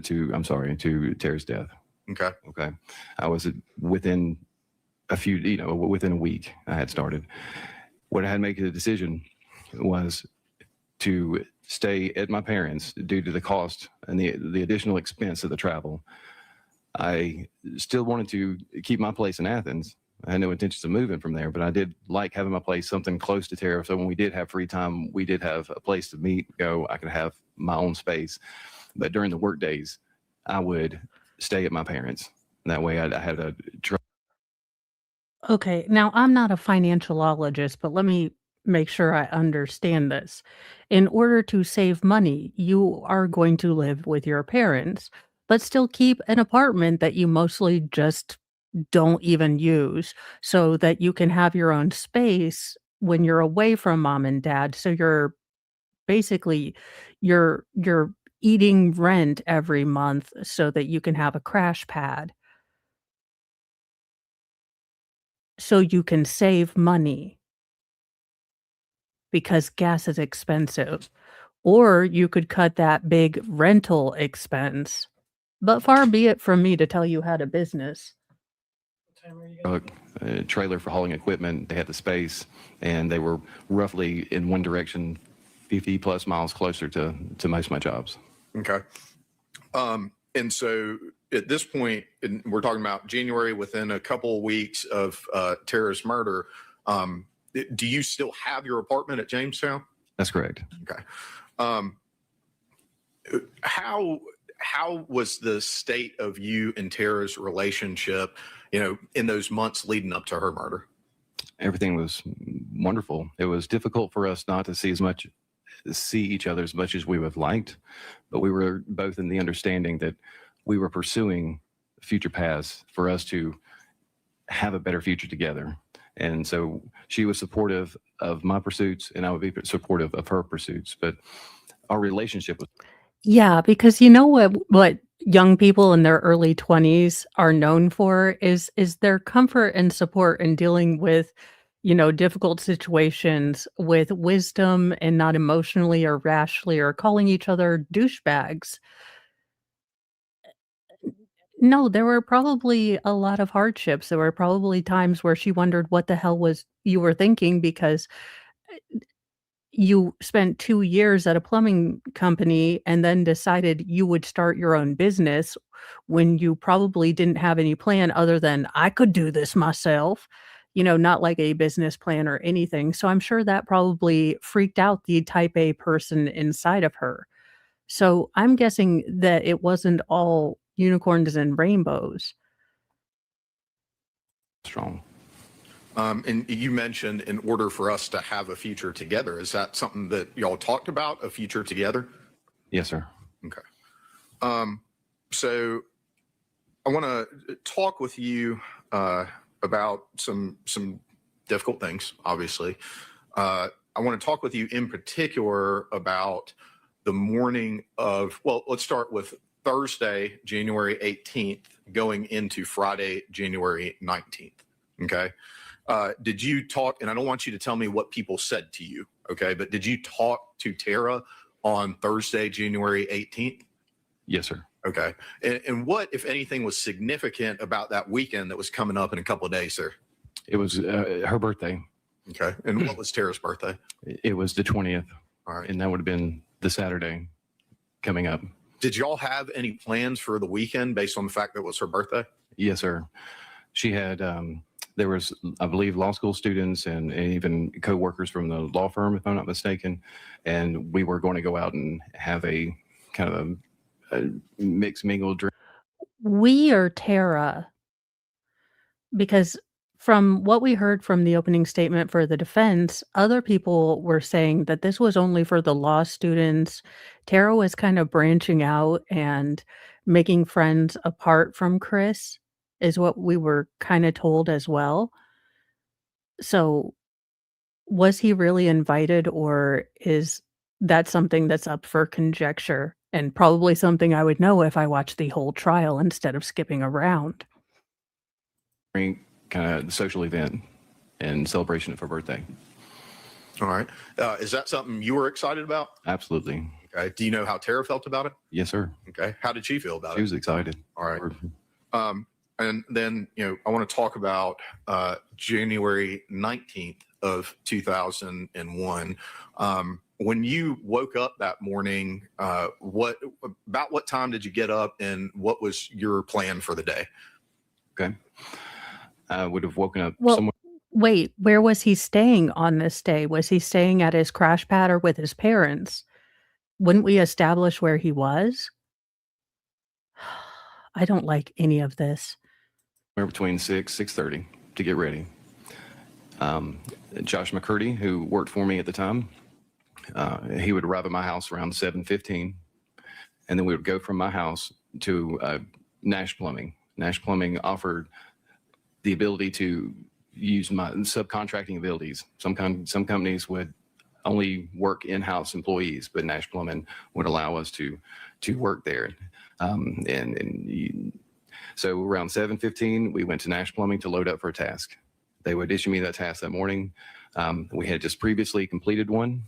Tara's death. Okay. Okay. I was within within a week I had started. What I had to make a decision was to stay at my parents' due to the cost and the additional expense of the travel. I still wanted to keep my place in Athens. I had no intentions of moving from there, but I did like having my place something close to Tara. So when we did have free time, we did have a place to meet, go. I could have my own space. But during the work days, I would stay at my parents'. And that way I had a Okay, now I'm not a financialologist, but let me make sure I understand this. In order to save money, you are going to live with your parents, but still keep an apartment that you mostly just don't even use so that you can have your own space when you're away from mom and dad. So you're basically you're eating rent every month so that you can have a crash pad. So you can save money because gas is expensive. Or you could cut that big rental expense. But far be it from me to tell you how to business. a trailer for hauling equipment. They had the space, and they were roughly in one direction, 50 plus miles closer to most of my jobs. Okay. And so at this point, and we're talking about January, within a couple of weeks of Tara's murder, do you still have your apartment at Jamestown? That's correct. Okay. How was the state of you and Tara's relationship, in those months leading up to her murder? Everything was wonderful. It was difficult for us not to see each other as much as we would have liked, but we were both in the understanding that we were pursuing future paths for us to have a better future together. And so she was supportive of my pursuits, and I would be supportive of her pursuits. But our relationship was. Yeah, because you know what young people in their early 20s are known for is their comfort and support in dealing with difficult situations with wisdom and not emotionally or rashly or calling each other douchebags. No, there were probably a lot of hardships. There were probably times where she wondered what the hell was you were thinking because you spent 2 years at a plumbing company and then decided you would start your own business when you probably didn't have any plan other than, "I could do this myself," not like a business plan or anything. So I'm sure that probably freaked out the type A person inside of her. So I'm guessing that it wasn't all unicorns and rainbows. Strong. And you mentioned in order for us to have a future together, is that something that y'all talked about, a future together? Yes, sir. Okay. So I want to talk with you about some difficult things, obviously. I want to talk with you in particular about the morning of, well, let's start with Thursday, January 18th, going into Friday, January 19th. Okay. Did you talk, and I don't want you to tell me what people said to you, okay, but did you talk to Tara on Thursday, January 18th? Yes, sir. Okay. And what, if anything, was significant about that weekend that was coming up in a couple of days, sir? It was her birthday. Okay. And what was Tara's birthday? It was the 20th, All right. and that would have been the Saturday coming up. Did y'all have any plans for the weekend based on the fact that it was her birthday? Yes, sir. She had, there was, I believe, law school students and even co-workers from the law firm, if I'm not mistaken. And we were going to go out and have a kind of a mixed mingle drink. We are Tara, because from what we heard from the opening statement for the defense, other people were saying that this was only for the law students. Tara was kind of branching out and making friends apart from Chris, is what we were kind of told as well. So, was he really invited, or is that something that's up for conjecture? And probably something I would know if I watched the whole trial instead of skipping around. Kind of social event and celebration of her birthday. All right. Is that something you were excited about? Absolutely. Okay. Do you know how Tara felt about it? Yes, sir. Okay. How did she feel about She it? was excited. All right. And then, I want to talk about January 19th of 2001. When you woke up that morning, about what time did you get up and what was your plan for the day? Okay. I would have woken up Well, somewhere. wait, where was he staying on this day? Was he staying at his crash pad or with his parents? Wouldn't we establish where he was? I don't like any of this. Between 6:30 to get ready. Josh McCurdy, who worked for me at the time, he would arrive at my house around 7:15, and then we would go from my house to Nash Plumbing. Nash Plumbing offered the ability to use my subcontracting abilities. Some companies would only work in-house employees, but Nash Plumbing would allow us to work there. So around 7:15, we went to Nash Plumbing to load up for a task. They would issue me that task that morning. We had just previously completed one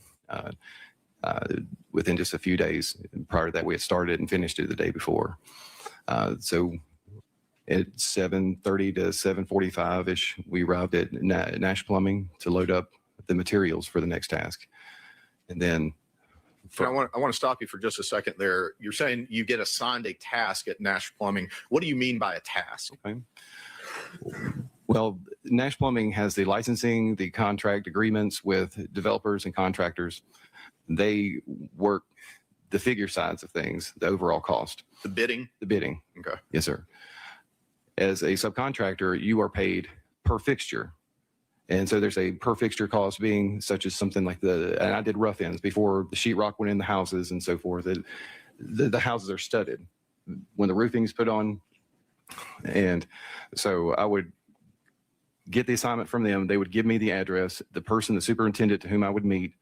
within just a few days. Prior to that, we had started and finished it the day before. So at 7:30 to 7:45-ish, we arrived at Nash Plumbing to load up the materials for the next task. And then I want to stop you for just a second there. You're saying you get assigned a task at Nash Plumbing. What do you mean by a task? Okay. Well, Nash Plumbing has the licensing, the contract agreements with developers and contractors. They work the figure sides of things, the overall cost. The bidding? The bidding. Okay. Yes, sir. As a subcontractor, you are paid per fixture. And so there's a per fixture cost being such as something like and I did rough ends before the sheetrock went in the houses and so forth. The houses are studded when the roofing is put on. And so I would get the assignment from them. They would give me the address, the person, the superintendent to whom I would meet.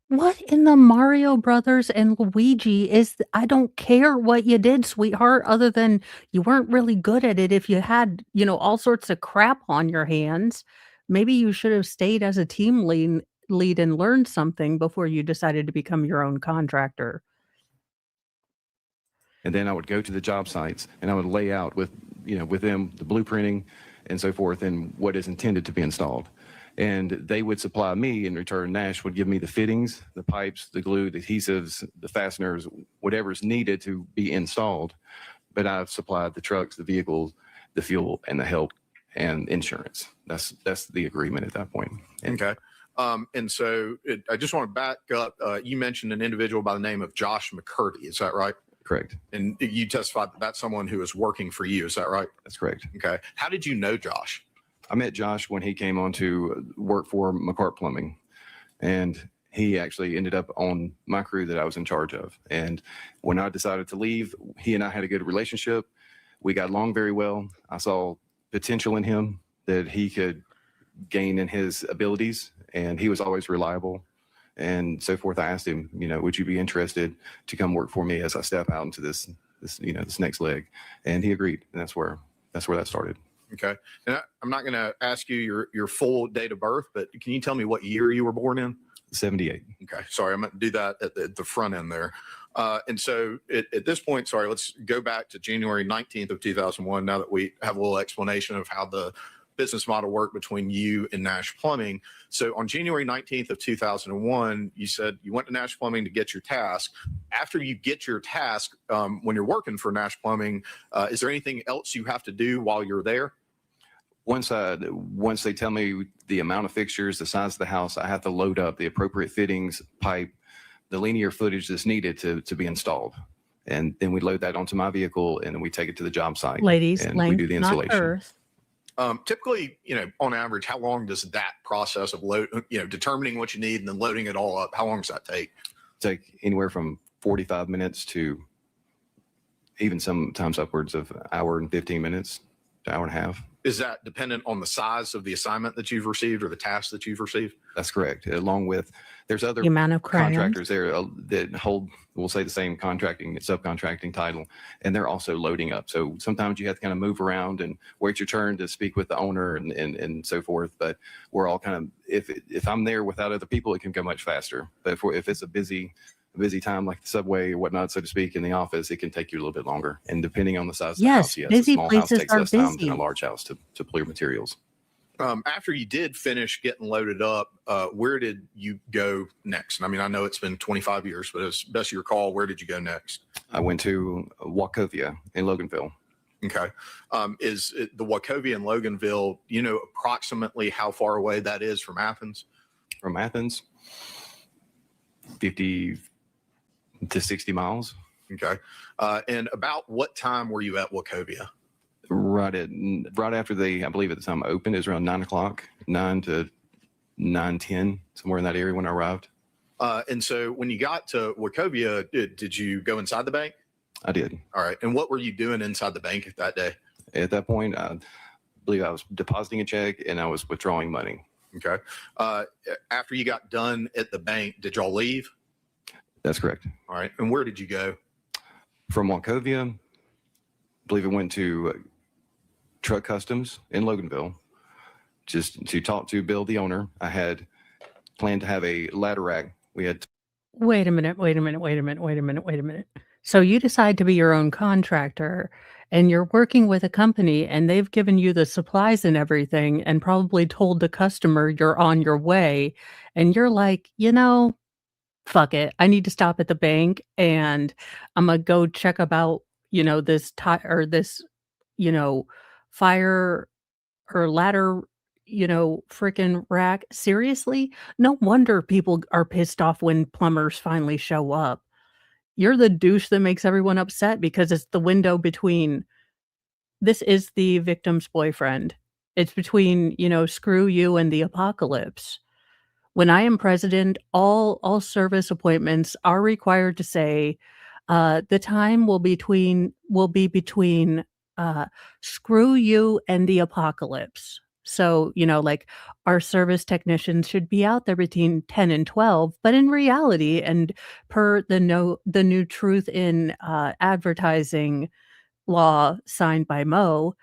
What in the Mario Brothers and Luigi I don't care what you did, sweetheart, other than you weren't really good at it if you had, all sorts of crap on your hands. maybe you should have stayed as a team lead and learned something before you decided to become your own contractor. And then I would go to the job sites and I would lay out with them the blueprinting and so forth and what is intended to be installed. And they would supply me in return. Nash would give me the fittings, the pipes, the glue, the adhesives, the fasteners, whatever's needed to be installed. But I've supplied the trucks, the vehicles, the fuel, and the help and insurance. That's the agreement at that point. And Okay. And so I just want to back up. You mentioned an individual by the name of Josh McCurdy. Is that right? correct. And you testified that that's someone who is working for you. Is that right? That's correct. Okay. How did you know Josh? I met Josh when he came on to work for McCart Plumbing, and he actually ended up on my crew that I was in charge of. And when I decided to leave, he and I had a good relationship. We got along very well. I saw potential in him that he could gain in his abilities, and he was always reliable and so forth. I asked him, would you be interested to come work for me as I step out into this next leg? And he agreed. And that's where that started. Okay. And I'm not going to ask you your full date of birth, but can you tell me what year you were born in? 78. Okay. Sorry, I'm going to do that at the front end there. And so at this point, sorry, let's go back to January 19th of 2001. Now that we have a little explanation of how the business model worked between you and Nash Plumbing. So on January 19th of 2001, you said you went to Nash Plumbing to get your task. After you get your task, when you're working for Nash Plumbing, is there anything else you have to do while you're there? Once they tell me the amount of fixtures, the size of the house, I have to load up the appropriate fittings, pipe, the linear footage that's needed to be installed. And then we load that onto my vehicle, and then we take it to the job site. Ladies, and we do the length, not installation. girth. Typically, on average, how long does that process of determining what you need and then loading it all up, how long does that take? Take anywhere from 45 minutes to even sometimes upwards of an hour and 15 minutes to hour and a half. Is that dependent on the size of the assignment that you've received or the task that you've received? That's correct. Along with, there's other The amount of crayons. contractors there that hold, we'll say, the same subcontracting title, and they're also loading up. So sometimes you have to kind of move around and wait your turn to speak with the owner and so forth. But we're all kind of, if I'm there without other people, it can go much faster. But if it's a busy time like the subway or whatnot, so to speak, in the office, it can take you a little bit longer. And depending on the size of the house, yes, busy a small house places takes are less time than busy. a large house to clear materials. After you did finish getting loaded up, where did you go next? I mean, I know it's been 25 years, but as best you recall, where did you go next? I went to Wachovia in Loganville. Okay. Is the Wachovia in Loganville, approximately how far away that is from Athens? From Athens, 50 to 60 miles. Okay. And about what time were you at Wachovia? Right after they, I believe at the time opened, it was around 9 o'clock, 9 to 9:10, somewhere in that area when I arrived. And so when you got to Wachovia, did you go inside the bank? I did. All right. And what were you doing inside the bank that day? At that point, I believe I was depositing a check and I was withdrawing money. Okay. After you got done at the bank, did y'all leave? That's correct. All right. And where did you go? From Wachovia, I believe it went to Truck Customs in Loganville, just to talk to Bill, the owner. I had planned to have a ladder rack. We had Wait a minute. So you decide to be your own contractor and you're working with a company and they've given you the supplies and everything and probably told the customer you're on your way. And you're like, fuck it. I need to stop at the bank and I'm going to go check about, this this, fire or ladder, freaking rack. Seriously? No wonder people are pissed off when plumbers finally show up. You're the douche that makes everyone upset because it's the window between. This is the victim's boyfriend. It's between, screw you and the apocalypse. When I am president, all service appointments are required to say, the time will be between screw you and the apocalypse. So, our service technicians should be out there between 10 and 12, but in reality, and per the new truth in advertising law signed by Mo,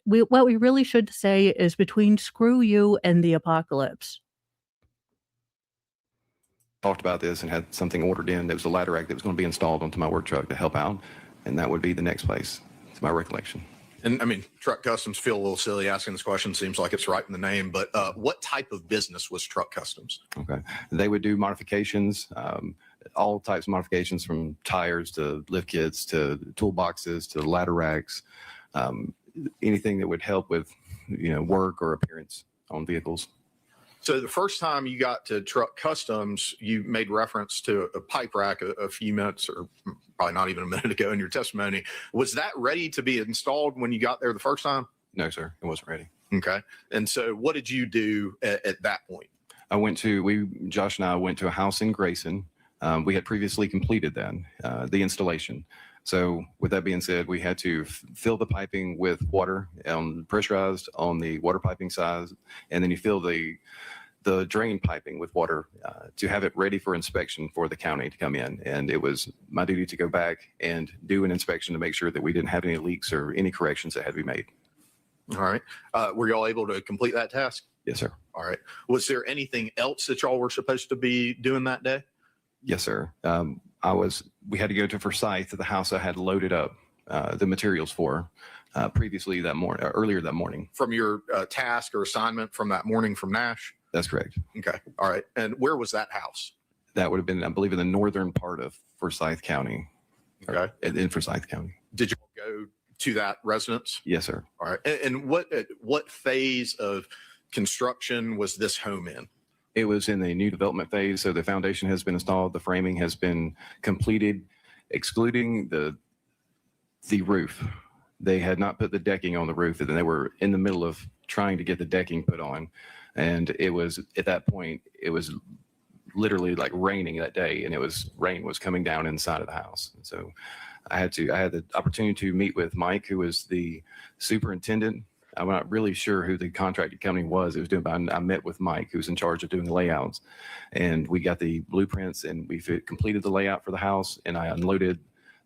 what we really should say is between screw you and the apocalypse. Talked about this and had something ordered in. There was a ladder rack that was going to be installed onto my work truck to help out, and that would be the next place, to my recollection. And I mean, Truck Customs, feel a little silly asking this question. Seems like it's right in the name, but what type of business was Truck Customs? Okay. They would do modifications, all types of modifications, from tires to lift kits to toolboxes to ladder racks, anything that would help with, work or appearance on vehicles. So the first time you got to Truck Customs, you made reference to a pipe rack a few minutes, or probably not even a minute ago in your testimony. Was that ready to be installed when you got there the first time? No, sir, it wasn't ready. Okay. And so what did you do at that point? Josh and I went to a house in Grayson. We had previously completed that, the installation. So with that being said, we had to fill the piping with water, pressurized on the water piping size, and then you fill the drain piping with water to have it ready for inspection for the county to come in. And it was my duty to go back and do an inspection to make sure that we didn't have any leaks or any corrections that had to be made. All right. Were y'all able to complete that task? Yes, sir. All right. Was there anything else that y'all were supposed to be doing that day? Yes, sir. We had to go to Forsyth, the house I had loaded up the materials for earlier that morning. From your task or assignment from that morning from Nash? That's correct. Okay. All right. And where was that house? That would have been, I believe, in the northern part of Forsyth County. Okay. In Forsyth County. Did you go to that residence? Yes, sir. All right. And what phase of construction was this home in? It was in the new development phase. So the foundation has been installed. The framing has been completed, excluding the roof. They had not put the decking on the roof, and they were in the middle of trying to get the decking put on. And it was, at that point, it was literally like raining that day, and rain was coming down inside of the house. And so I had the opportunity to meet with Mike, who was the superintendent. I'm not really sure who the contracted company was. It was doing, but I met with Mike, who's in charge of doing the layouts, and we got the blueprints, and we completed the layout for the house. And I unloaded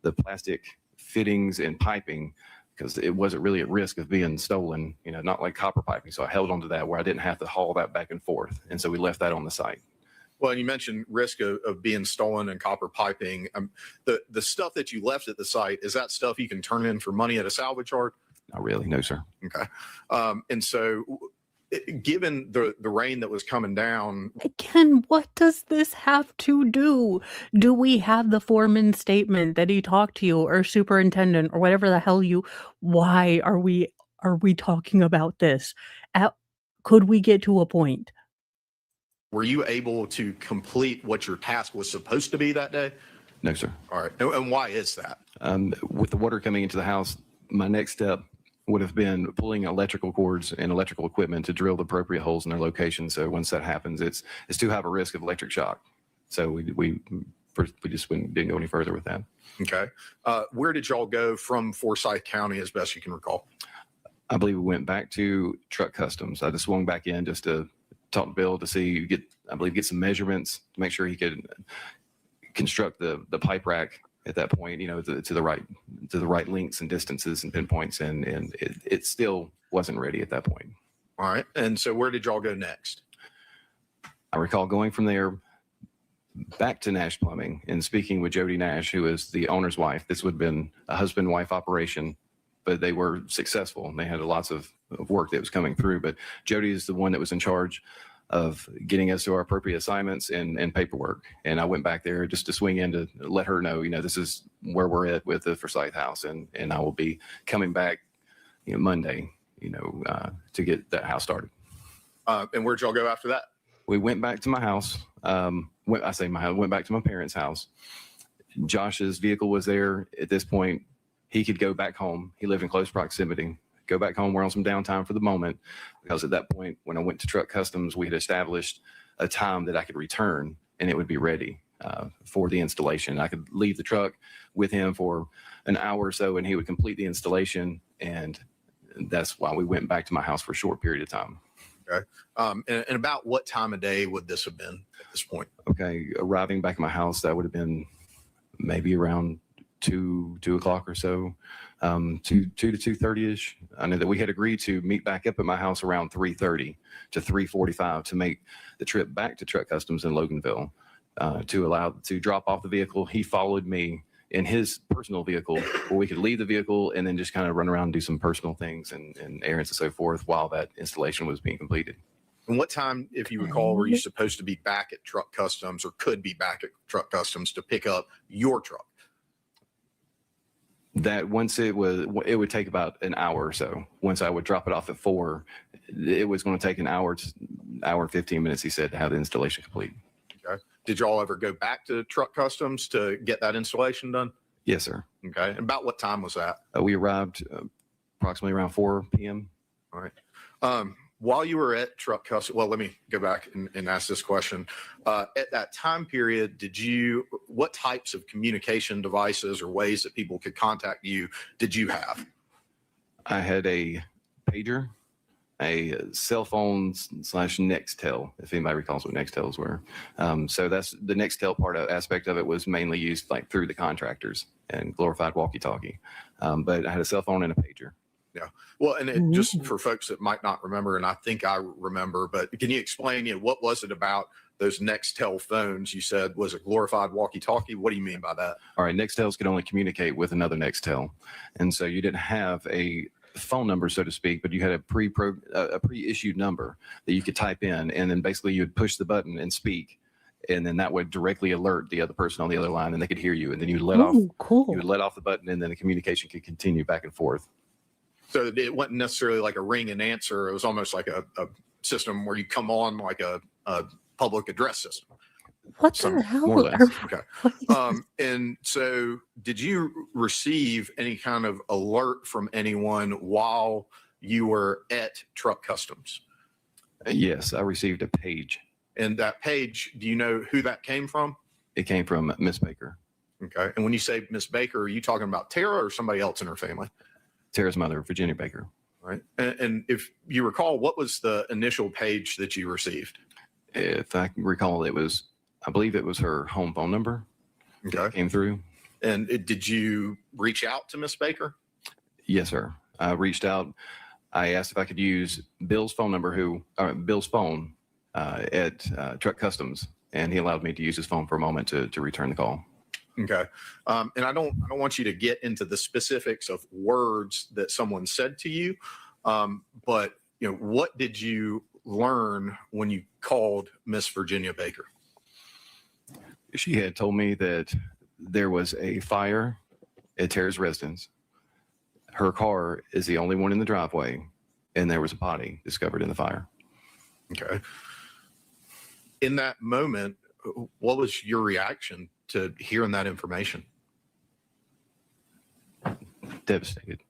the plastic fittings and piping because it wasn't really at risk of being stolen, not like copper piping. So I held onto that where I didn't have to haul that back and forth. And so we left that on the site. Well, you mentioned risk of being stolen and copper piping. The stuff that you left at the site, is that stuff you can turn in for money at a salvage yard? Not really. No, sir. Okay. And so given the rain that was coming down. Again, what does this have to do? Do we have the foreman's statement that he talked to you, or superintendent, or whatever the hell why are we talking about this? Could we get to a point? Were you able to complete what your task was supposed to be that day? No, sir. All right. And why is that? With the water coming into the house, my next step would have been pulling electrical cords and electrical equipment to drill the appropriate holes in their location. So once that happens, it's too high of a risk of electric shock. So we just didn't go any further with that. Okay. Where did y'all go from Forsyth County as best you can recall? I believe we went back to Truck Customs. I just swung back in just to talk to Bill to see, get some measurements to make sure he could construct the pipe rack at that point, to the right lengths and distances and pinpoints, and it still wasn't ready at that point. All right. And so where did y'all go next? I recall going from there back to Nash Plumbing and speaking with Jody Nash, who is the owner's wife. This would have been a husband-wife operation, but they were successful and they had lots of work that was coming through. But Jody is the one that was in charge of getting us to our appropriate assignments and paperwork. And I went back there just to swing in to let her know, this is where we're at with the Forsyth house. And I will be coming back, Monday, to get that house started. And where'd y'all go after that? We went back to my house. Went back to my parents' house. Josh's vehicle was there. At this point, he could go back home. He lived in close proximity. Go back home. We're on some downtime for the moment, because at that point, when I went to Truck Customs, we had established a time that I could return and it would be ready for the installation. I could leave the truck with him for an hour or so and he would complete the installation. And that's why we went back to my house for a short period of time. Okay. And about what time of day would this have been at this point? Okay. Arriving back at my house, that would have been maybe around 2 o'clock or so. 2 to 2:30 ish. I know that we had agreed to meet back up at my house around 3:30 to 3:45 to make the trip back to Truck Customs in Loganville to drop off the vehicle. He followed me in his personal vehicle where we could leave the vehicle and then just kind of run around and do some personal things and errands and so forth while that installation was being completed. And what time, if you recall, were you supposed to be back at Truck Customs or could be back at Truck Customs to pick up your truck? That once it would take about an hour or so. Once I would drop it off at 4, it was going to take an hour and 15 minutes, he said, to have the installation complete. Okay. Did y'all ever go back to Truck Customs to get that installation done? Yes, sir. Okay. And about what time was that? We arrived approximately around 4 p.m. All right. While you were at Truck Customs, well, let me go back and ask this question. At that time period, what types of communication devices or ways that people could contact you did you have? I had a pager, a cell phone / Nextel, if anybody recalls what Nextels were. So that's the Nextel aspect of it was mainly used like through the contractors and glorified walkie-talkie. But I had a cell phone and a pager. Yeah. Well, and just for folks that might not remember, and I think I remember, but can you explain, what was it about those Nextel phones you said was a glorified walkie-talkie? What do you mean by that? All right. Nextels could only communicate with another Nextel. And so you didn't have a phone number, so to speak, but you had a pre-issued number that you could type in. And then basically you would push the button and speak. And then that would directly alert the other person on the other line and they could hear you. And then you would let off the button and then the communication could continue back and forth. So it wasn't necessarily like a ring and answer. It was almost like a system where you come on like a public address system. What the hell? more or less. Okay. And so did you receive any kind of alert from anyone while you were at Truck Customs? Yes, I received a page. And that page, do you know who that came from? It came from Miss Baker, Okay. And when you say Miss Baker, are you talking about Tara or somebody else in her family? Tara's mother, Virginia Baker. Right. And if you recall, what was the initial page that you received? If I can recall, I believe it was her home phone number that came through. And did you reach out to Miss Baker? Yes, sir. I reached out. I asked if I could use Bill's phone number, Bill's phone at Truck Customs, and he allowed me to use his phone for a moment to return the call. Okay. And I don't want you to get into the specifics of words that someone said to you. But what did you learn when you called Miss Virginia Baker? She had told me that there was a fire at Tara's residence. Her car is the only one in the driveway, and there was a body discovered in the fire. Okay. In that moment, what was your reaction to hearing that information? Devastated.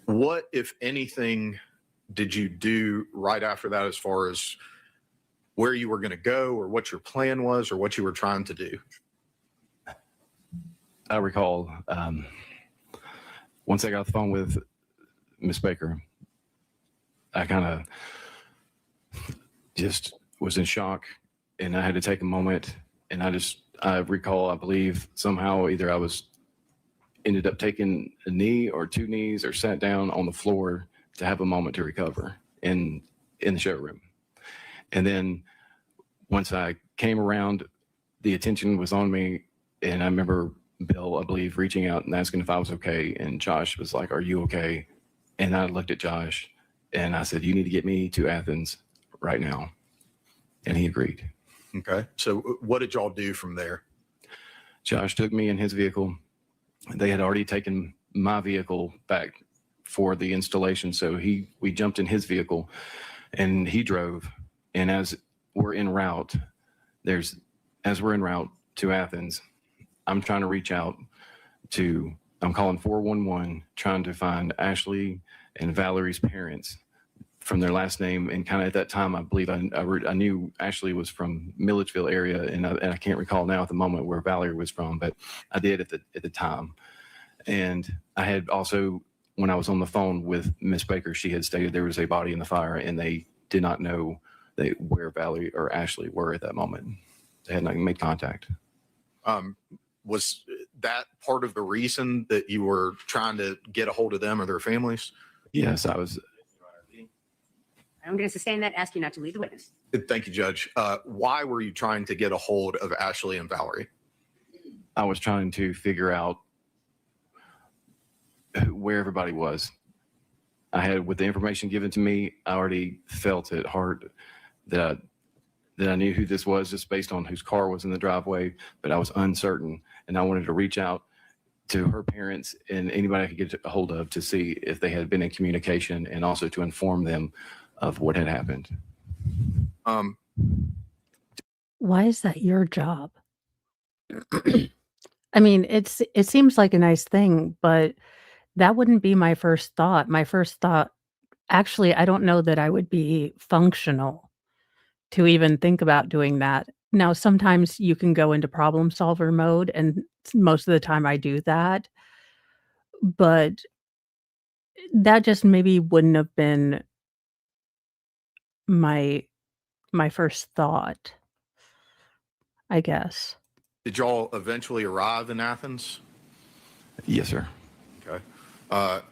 What, if anything, did you do right after that as far as where you were going to go or what your plan was or what you were trying to do? I recall once I got off the phone with Miss Baker, I kind of just was in shock. And I had to take a moment, and I recall, I believe somehow either I ended up taking a knee or 2 knees or sat down on the floor to have a moment to recover in the showroom. And then once I came around, the attention was on me, and I remember Bill, I believe, reaching out and asking if I was okay. And Josh was like, "Are you okay?" And I looked at Josh and I said, "You need to get me to Athens right now." And he agreed. Okay. So what did y'all do from there? Josh took me in his vehicle. They had already taken my vehicle back for the installation. So we jumped in his vehicle and he drove. And as we're en route to Athens, I'm trying to reach out I'm calling 411, trying to find Ashley and Valerie's parents from their last name. And kind of at that time, I believe I knew Ashley was from Milledgeville area, and I can't recall now at the moment where Valerie was from, but I did at the time. And I had also, when I was on the phone with Miss Baker, she had stated there was a body in the fire, and they did not know where Valerie or Ashley were at that moment. They had not made contact. Was that part of the reason that you were trying to get a hold of them or their families? Yes, I was. I'm going to sustain that, ask you not to lead the witness. Thank you, Judge. Why were you trying to get a hold of Ashley and Valerie? I was trying to figure out where everybody was. I had, with the information given to me, I already felt at heart that I knew who this was just based on whose car was in the driveway, but I was uncertain, and I wanted to reach out to her parents and anybody I could get a hold of to see if they had been in communication, and also to inform them of what had happened. Why is that your job? I mean, it seems like a nice thing, but that wouldn't be my first thought. My first thought, actually, I don't know that I would be functional to even think about doing that. Now, sometimes you can go into problem solver mode, and most of the time I do that. But that just maybe wouldn't have been my first thought, I guess. Did y'all eventually arrive in Athens? Yes, sir. Okay.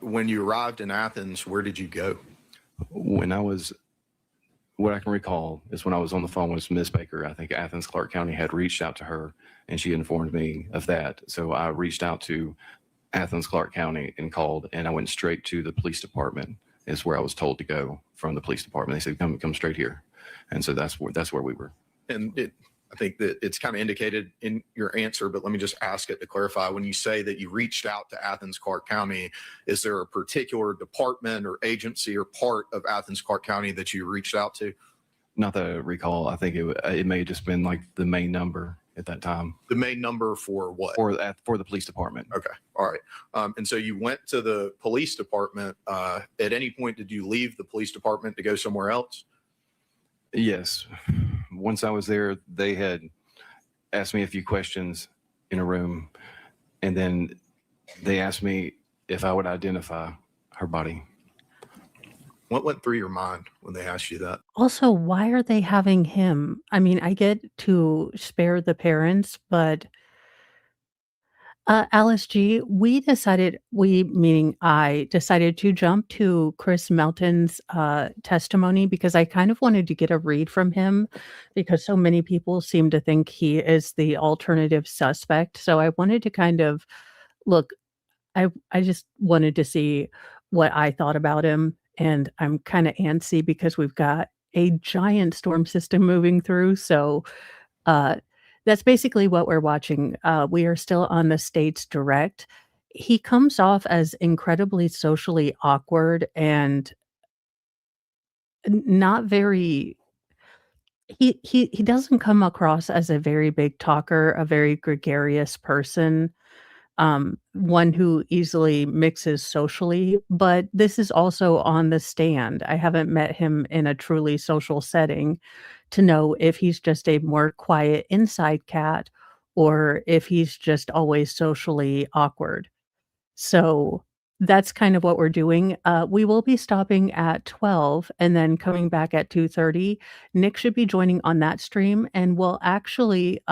When you arrived in Athens, where did you go? What I can recall is when I was on the phone with Ms. Baker, I think Athens Clark County had reached out to her, and she informed me of that. So I reached out to Athens Clark County and called, and I went straight to the police department, is where I was told to go from the police department. They said, come straight here. And so that's where we were. And I think that it's kind of indicated in your answer, but let me just ask it to clarify. When you say that you reached out to Athens Clark County, is there a particular department or agency or part of Athens Clark County that you reached out to? Not that I recall. I think it may have just been like the main number at that time. The main number for what? For the police department. Okay. All right. And so you went to the police department. At any point, did you leave the police department to go somewhere else? Yes. Once I was there, they had asked me a few questions in a room, and then they asked me if I would identify her body. What went through your mind when they asked you that? Also, why are they having him? I mean, I get to spare the parents, but Alice G, meaning I, decided to jump to Chris Melton's testimony because I kind of wanted to get a read from him, because so many people seem to think he is the alternative suspect. So I wanted to kind of look, I just wanted to see what I thought about him. And I'm kind of antsy because we've got a giant storm system moving through. So that's basically what we're watching. We are still on the state's direct. He comes off as incredibly socially awkward and not very. He doesn't come across as a very big talker, a very gregarious person, one who easily mixes socially. But this is also on the stand. I haven't met him in a truly social setting to know if he's just a more quiet inside cat or if he's just always socially awkward. So that's kind of what we're doing. We will be stopping at 12 and then coming back at 2:30. Nick should be joining on that stream, and we'll actually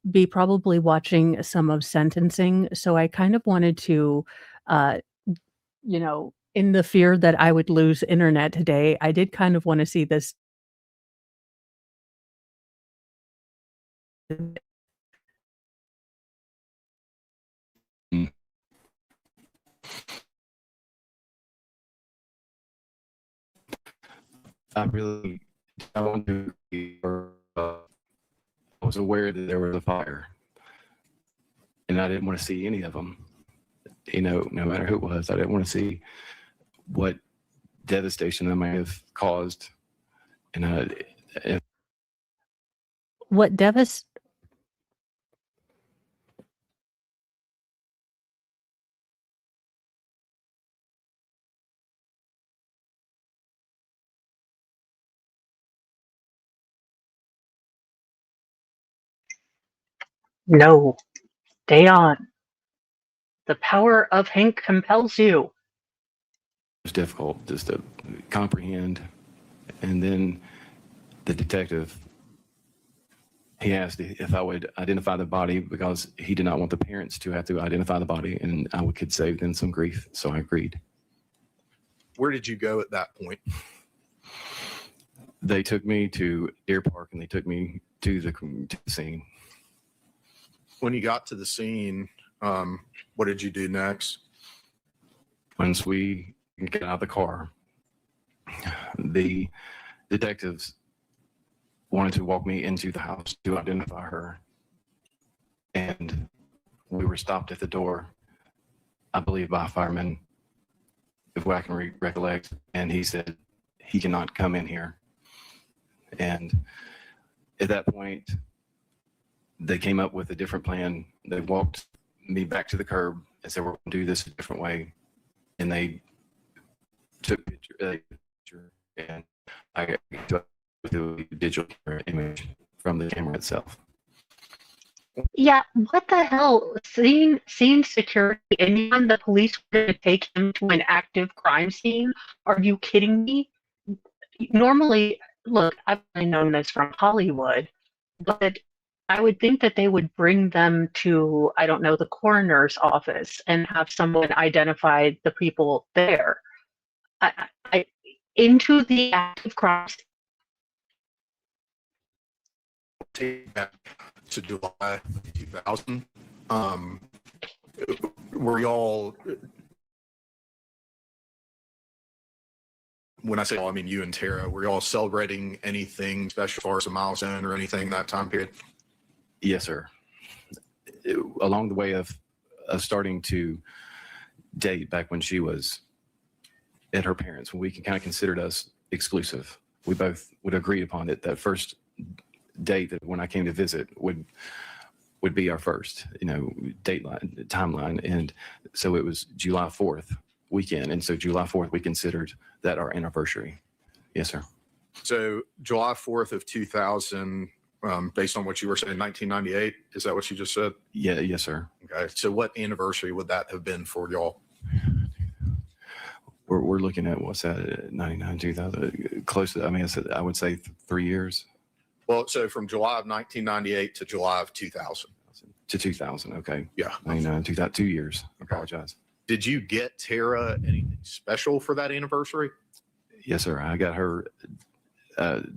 be probably watching some of sentencing. So I kind of wanted to, in the fear that I would lose internet today, I did kind of want to see this. I was aware that there was a fire, and I didn't want to see any of them. No matter who it was, I didn't want to see what devastation I might have caused. And What No, stay on. The power of Hank compels you. it was difficult just to comprehend. And then the detective, he asked if I would identify the body because he did not want the parents to have to identify the body, and I could save them some grief. So I agreed. Where did you go at that point? They took me to Deer Park and they took me to the scene. When you got to the scene, what did you do next? Once we got out of the car, the detectives wanted to walk me into the house to identify her. And we were stopped at the door, I believe, by a fireman, if I can recollect. And he said, he cannot come in here. And at that point, they came up with a different plan. They walked me back to the curb and said, we're going to do this a different way. And they took a picture, and I got the digital camera image from the camera itself. Yeah, what the hell? Scene security, and even the police were going to take him to an active crime scene? Are you kidding me? Normally, look, I've only known this from Hollywood, but I would think that they would bring them to, I don't know, the coroner's office and have someone identify the people there. Into the active crime scene. Take back to July 2000. Were y'all, when I say all, I mean you and Tara, were y'all celebrating anything special as far as a milestone or anything that time period? Yes, sir. Along the way of starting to date back when she was at her parents', when we kind of considered us exclusive, we both would agree upon it. That first date that when I came to visit would be our first, dateline, timeline. And so it was July 4th weekend. And so July 4th, we considered that our anniversary. Yes, sir. So July 4th of 2000, based on what you were saying, 1998, is that what you just said? Yeah, yes, sir. Okay. So what anniversary would that have been for y'all? We're looking at, what's that, 99, 2000, close to, I would say 3 years. Well, so from July of 1998 to July of 2000. To 2000, okay. Yeah. 99, 2000, 2 years. I apologize. Did you get Tara anything special for that anniversary? Yes, sir. I got her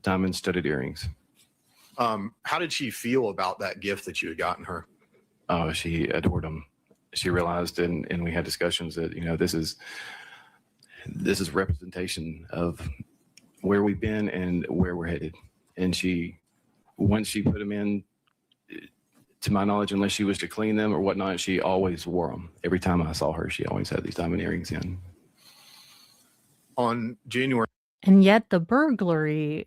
diamond studded earrings. How did she feel about that gift that you had gotten her? Oh, she adored them. She realized, and we had discussions that, this is representation of where we've been and where we're headed. And once she put them in, to my knowledge, unless she was to clean them or whatnot, she always wore them. Every time I saw her, she always had these diamond earrings in. On January. And yet the burglar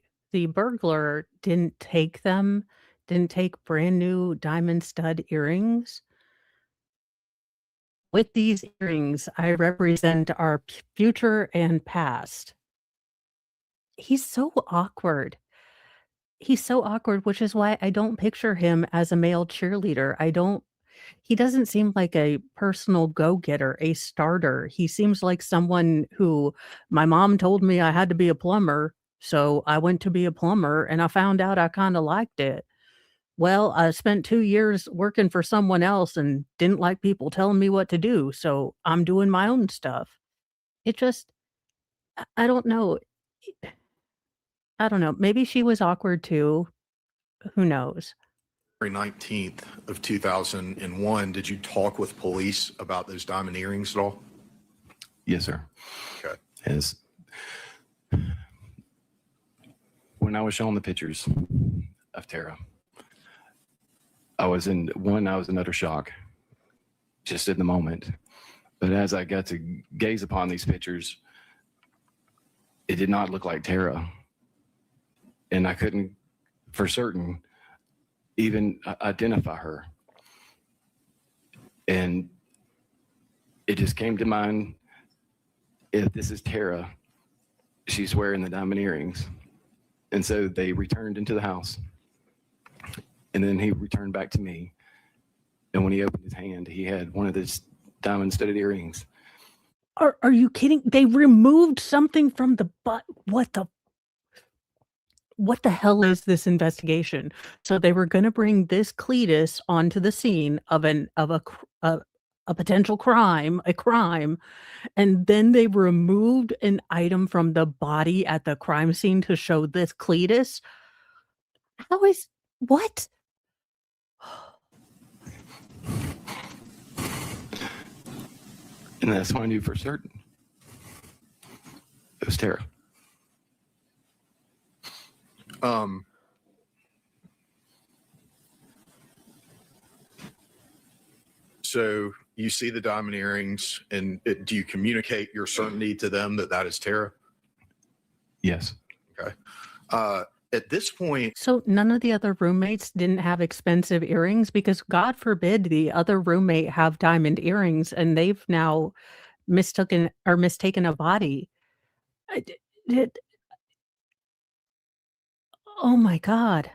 didn't take brand new diamond stud earrings. With these earrings, I represent our future and past. He's so awkward. Which is why I don't picture him as a male cheerleader. He doesn't seem like a personal go-getter, a starter. He seems like someone who, my mom told me I had to be a plumber, so I went to be a plumber and I found out I kind of liked it. Well, I spent 2 years working for someone else and didn't like people telling me what to do, so I'm doing my own stuff. It just, I don't know. I don't know. Maybe she was awkward too. Who knows? 19th of 2001, did you talk with police about those diamond earrings at all? Yes, sir. Okay. As when I was shown the pictures of Tara, I was in utter shock just in the moment. But as I got to gaze upon these pictures, it did not look like Tara. And I couldn't, for certain, even identify her. And it just came to mind, if this is Tara, she's wearing the diamond earrings. And so they returned into the house. And then he returned back to me. And when he opened his hand, he had one of those diamond studded earrings. Are you kidding? They removed something from the butt. What the? what the hell is this investigation? So they were going to bring this Cletus onto the scene of a potential crime, and then they removed an item from the body at the crime scene to show this Cletus. How is what? And that's when I knew for certain it was Tara. So you see the diamond earrings, and do you communicate your certainty to them that that is Tara? Yes. Okay. At this point, So none of the other roommates didn't have expensive earrings because God forbid the other roommate have diamond earrings and they've now mistaken a body. Did oh my God.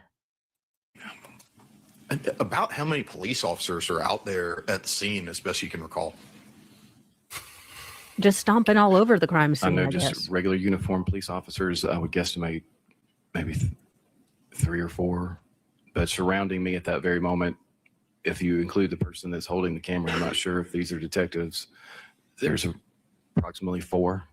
about how many police officers are out there at the scene, as best you can recall? Just stomping all over the crime I scene, know I just guess. regular uniformed police officers, I would guesstimate maybe 3 or 4. But surrounding me at that very moment, if you include the person that's holding the camera, I'm not sure if these are detectives, there's approximately 4.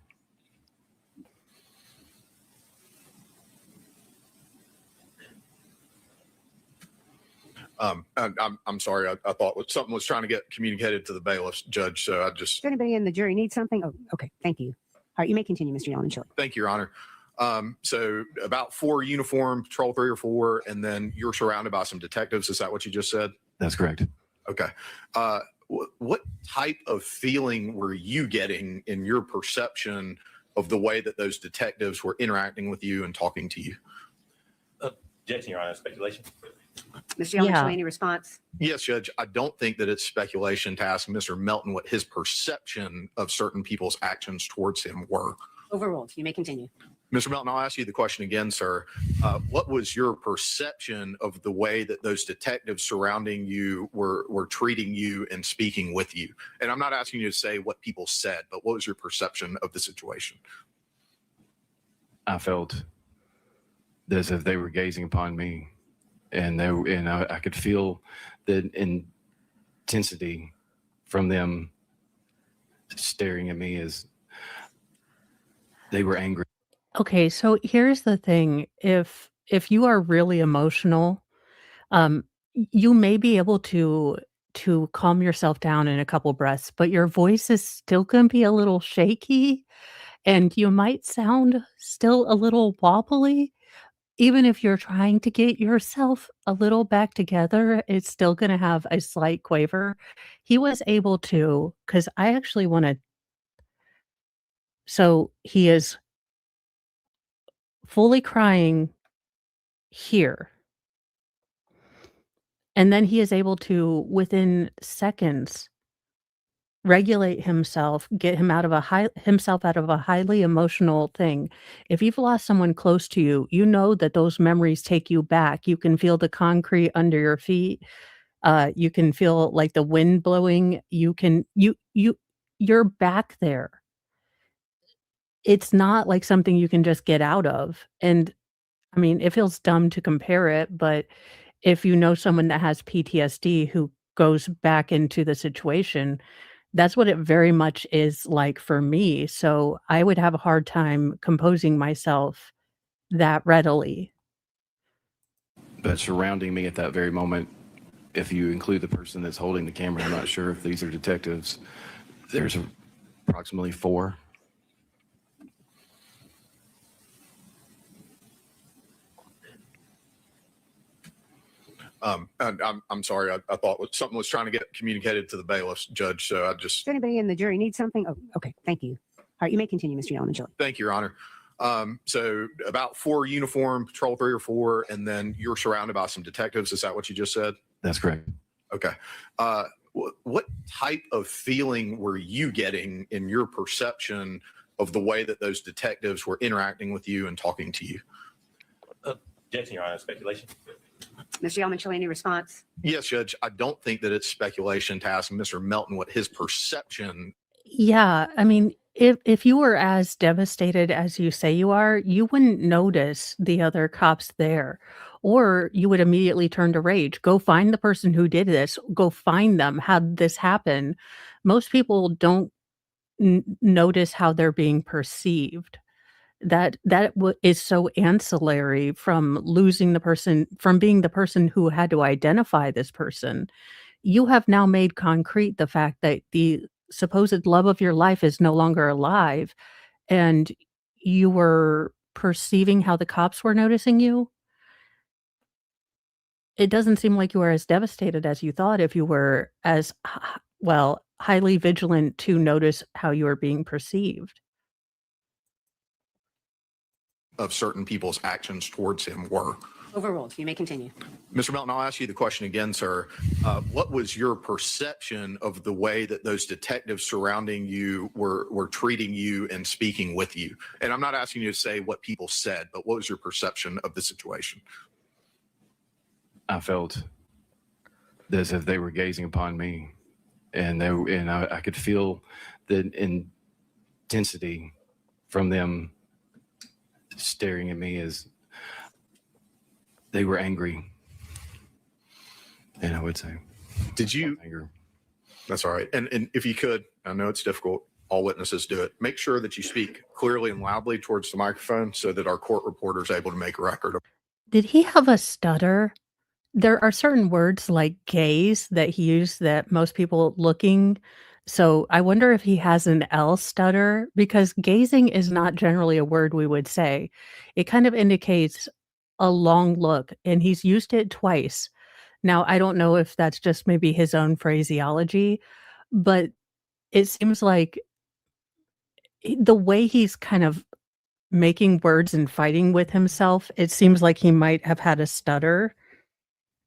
I'm sorry. I thought something was trying to get communicated to the bailiffs, Judge. So I just Does anybody in the jury need something? Oh, okay. Thank you. All right, you may continue, Mr. Yellenchilly. thank you, Your Honor. So about 4 uniformed, patrol 3 or 4, and then you're surrounded by some detectives. Is that what you just said? That's correct. Okay. What type of feeling were you getting in your perception of the way that those detectives were interacting with you and talking to you? Objection, Your Honor. Speculation. Mr. Yellenchilly, Yeah. any response? Yes, Judge. I don't think that it's speculation to ask Mr. Melton what his perception of certain people's actions towards him were. Overruled. You may continue. Mr. Melton, I'll ask you the question again, sir. What was your perception of the way that those detectives surrounding you were treating you and speaking with you? And I'm not asking you to say what people said, but what was your perception of the situation? I felt as if they were gazing upon me, and I could feel the intensity from them staring at me as they were angry. Okay, so here's the thing. If you are really emotional, you may be able to calm yourself down in a couple breaths, but your voice is still going to be a little shaky and you might sound still a little wobbly. Even if you're trying to get yourself a little back together, it's still going to have a slight quaver. He was able to, because I actually want to. So he is fully crying here. And then he is able to, within seconds, regulate himself, get himself out of a highly emotional thing. If you've lost someone close to you, you know that those memories take you back. You can feel the concrete under your feet. You can feel like the wind blowing. You're back there. It's not like something you can just get out of. And I mean, it feels dumb to compare it, but if you know someone that has PTSD who goes back into the situation, that's what it very much is like for me. So I would have a hard time composing myself that readily. But surrounding me at that very moment, if you include the person that's holding the camera, I'm not sure if these are detectives, there's approximately 4. I'm sorry. I thought something was trying to get communicated to the bailiffs, Judge. So I just Does anybody in the jury need something? Oh, okay. Thank you. All right, you may continue, Mr. Yellenchilly. thank you, Your Honor. So about 4 uniformed, patrol 3 or 4, and then you're surrounded by some detectives. Is that what you just said? That's correct. Okay. What type of feeling were you getting in your perception of the way that those detectives were interacting with you and talking to you? Objection, Your Honor. Speculation. Mr. Yellenchilly, any response? Yes, Judge. I don't think that it's speculation to ask Mr. Melton what his perception. Yeah, I mean, if you were as devastated as you say you are, you wouldn't notice the other cops there, or you would immediately turn to rage. Go find the person who did this. Go find them. How did this happen? Most people don't notice how they're being perceived. Is so ancillary from losing the person, from being the person who had to identify this person. You have now made concrete the fact that the supposed love of your life is no longer alive, and you were perceiving how the cops were noticing you. It doesn't seem like you were as devastated as you thought if you were as well, highly vigilant to notice how you were being perceived. Of certain people's actions towards him were. Overruled. You may continue. Mr. Melton, I'll ask you the question again, sir. What was your perception of the way that those detectives surrounding you were treating you and speaking with you? And I'm not asking you to say what people said, but what was your perception of the situation? I felt as if they were gazing upon me, and I could feel the intensity from them staring at me as they were angry. And I would say, Did you? anger. That's all right. And if you could, I know it's difficult. All witnesses do it. Make sure that you speak clearly and loudly towards the microphone so that our court reporter is able to make a record. Did he have a stutter? There are certain words like gaze that he used that most people looking. So I wonder if he has an L stutter, because gazing is not generally a word we would say. It kind of indicates a long look, and he's used it twice. Now, I don't know if that's just maybe his own phraseology, but it seems like the way he's kind of making words and fighting with himself, it seems like he might have had a stutter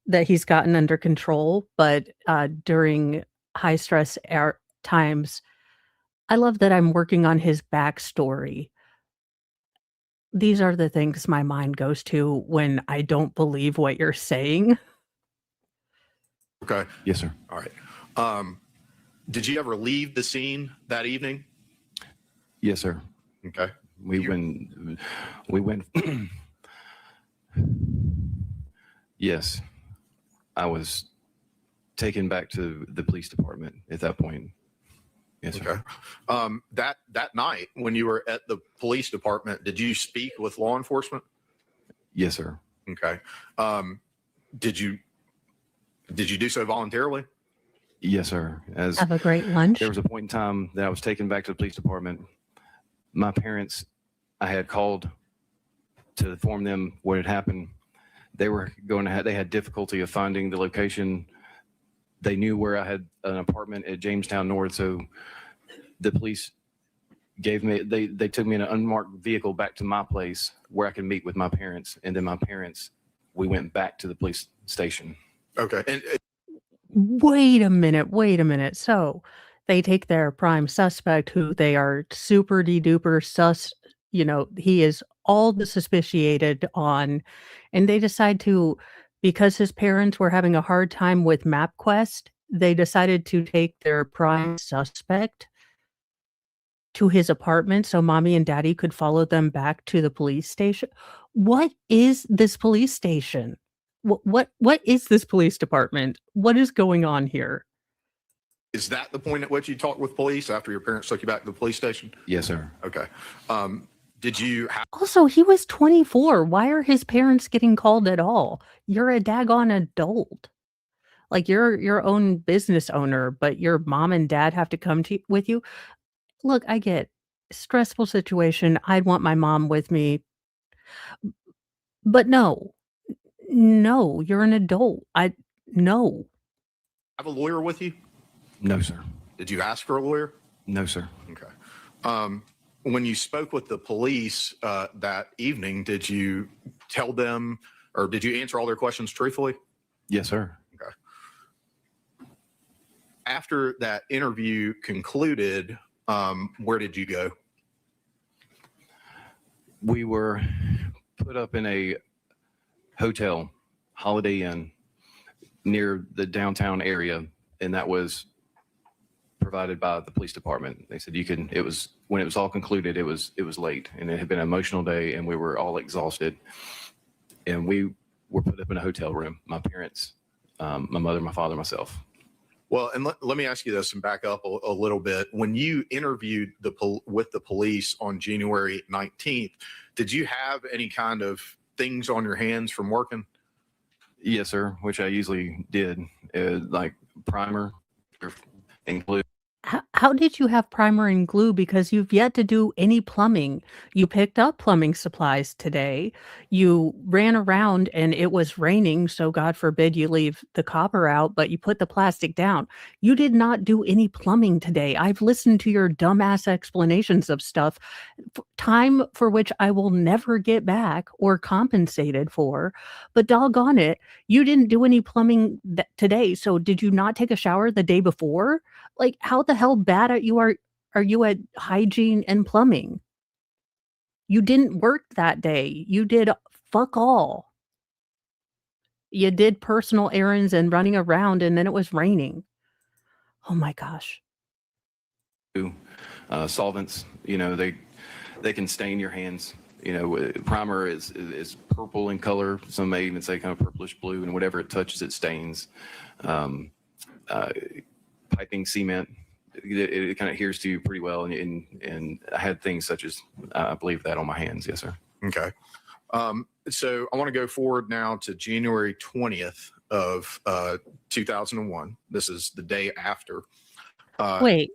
that he's gotten under control, but during high stress times, I love that I'm working on his backstory. These are the things my mind goes to when I don't believe what you're saying. Okay. Yes, sir. All right. Did you ever leave the scene that evening? Yes, sir. Okay. We went. Yes, I was taken back to the police department at that point. Yes, sir. Okay. That night when you were at the police department, did you speak with law enforcement? Yes, sir. Okay. Did you do so voluntarily? Yes, sir. As Have a great lunch. there was a point in time that I was taken back to the police department. My parents, I had called to inform them what had happened. They were they had difficulty of finding the location. They knew where I had an apartment at Jamestown North, so the police gave me, they took me in an unmarked vehicle back to my place where I could meet with my parents. And then my parents, we went back to the police station. Okay. And Wait a minute. So they take their prime suspect, who they are super duper he is all the suspiciated on, and they decide to, because his parents were having a hard time with MapQuest, they decided to take their prime suspect to his apartment so mommy and daddy could follow them back to the police station. What is this police station? What is this police department? What is going on here? is that the point at which you talked with police after your parents took you back to the police station? Yes, sir. Okay. Did you have Also, he was 24. Why are his parents getting called at all? You're a daggone adult. Like, you're your own business owner, but your mom and dad have to come with you. Look, I get stressful situation. I'd want my mom with me. But no, you're an adult. No. a lawyer with you? No, sir. Did you ask for a lawyer? No, sir. Okay. When you spoke with the police that evening, did you tell them, or did you answer all their questions truthfully? Yes, sir. Okay. After that interview concluded, where did you go? We were put up in a hotel, Holiday Inn, near the downtown area, and that was provided by the police department. They said it was, when it was all concluded, it was late, and it had been an emotional day, and we were all exhausted. And we were put up in a hotel room, my parents, my mother, my father, myself. Well, and let me ask you this and back up a little bit. When you interviewed with the police on January 19th, did you have any kind of things on your hands from working? Yes, sir, which I usually did, like primer and glue. How did you have primer and glue? Because you've yet to do any plumbing. You picked up plumbing supplies today. You ran around and it was raining, so God forbid you leave the copper out, but you put the plastic down. You did not do any plumbing today. I've listened to your dumbass explanations of stuff, time for which I will never get back or compensated for. But doggone it, you didn't do any plumbing today. So did you not take a shower the day before? Like, how the hell bad are you at hygiene and plumbing? You didn't work that day. You did fuck all. You did personal errands and running around, and then it was raining. Oh my gosh. Solvents, they can stain your hands. Primer is purple in color. Some may even say kind of purplish blue, and whatever it touches, it stains. Piping cement, it kind of adheres to you pretty well. And I had things such as, I believe that on my hands. Yes, sir. Okay. So I want to go forward now to January 20th of 2001. This is the day after. Wait.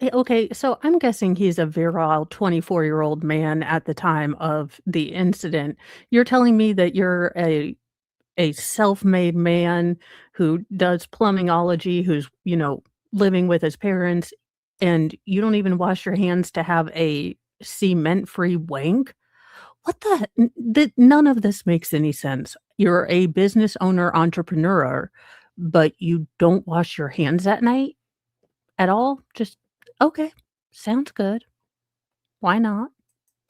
Okay, so I'm guessing he's a virile 24-year-old man at the time of the incident. You're telling me that you're a self-made man who does plumbingology, who's, living with his parents, and you don't even wash your hands to have a cement-free wank? What none of this makes any sense. You're a business owner, entrepreneur, but you don't wash your hands at night at all? Just, okay, sounds good. Why not?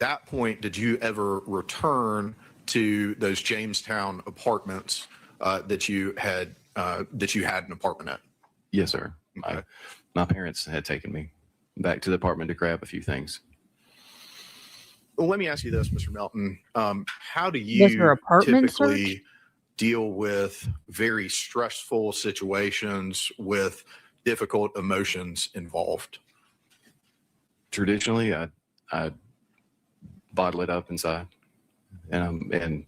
At that point, did you ever return to those Jamestown apartments that you had an apartment at? Yes, sir. Okay. My parents had taken me back to the apartment to grab a few things. Well, let me ask you this, Mr. Melton. How do Was you your apartment typically searched? deal with very stressful situations with difficult emotions involved? Traditionally, I bottle it up inside, and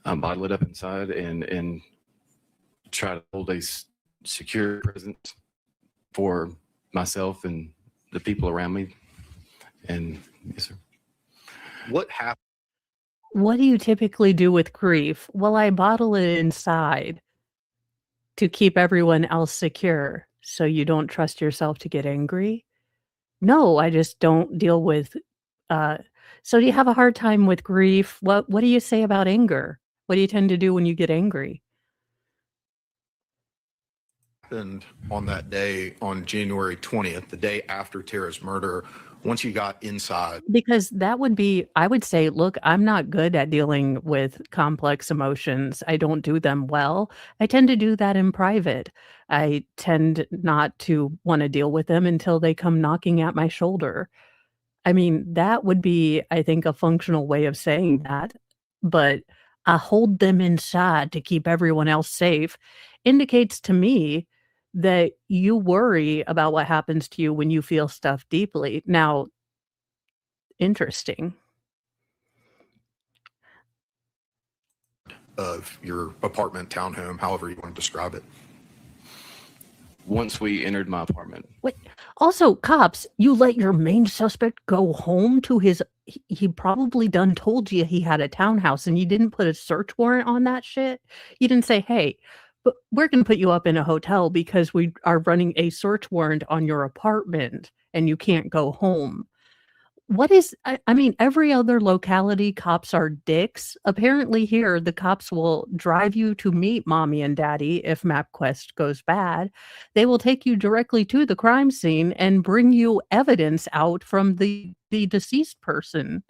bottle it up inside and try to hold a secure presence for myself and the people around me. And yes, sir. What happened? What do you typically do with grief? Well, I bottle it inside to keep everyone else secure, so you don't trust yourself to get angry? No, I just don't deal with, so do you have a hard time with grief? What do you say about anger? What do you tend to do when you get angry? Happened on that day, on January 20th, the day after Tara's murder, once you got inside? Because that would be, I would say, look, I'm not good at dealing with complex emotions. I don't do them well. I tend to do that in private. I tend not to want to deal with them until they come knocking at my shoulder. I mean, that would be, I think, a functional way of saying that. But I hold them inside to keep everyone else safe indicates to me that you worry about what happens to you when you feel stuff deeply. Now, interesting. Of your apartment, townhome, however you want to describe it. Once we entered my apartment. Wait, also, cops, you let your main suspect go home to his, he probably done told you he had a townhouse and you didn't put a search warrant on that shit? You didn't say, hey, but we're going to put you up in a hotel because we are running a search warrant on your apartment and you can't go home. What is, I mean, every other locality, cops are dicks. Apparently here, the cops will drive you to meet mommy and daddy if MapQuest goes bad. They will take you directly to the crime scene and bring you evidence out from the deceased person.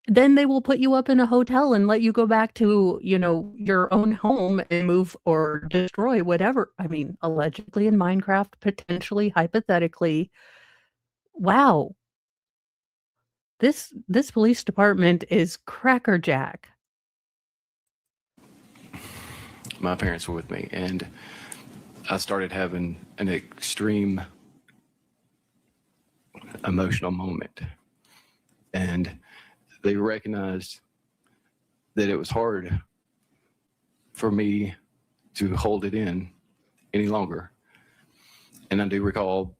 then they will put you up in a hotel and let you go back to, your own home and move or destroy whatever. I mean, allegedly in Minecraft, potentially, hypothetically. Wow. This police department is crackerjack. My parents were with me, and I started having an extreme emotional moment. And they recognized that it was hard for me to hold it in any longer. And I do recall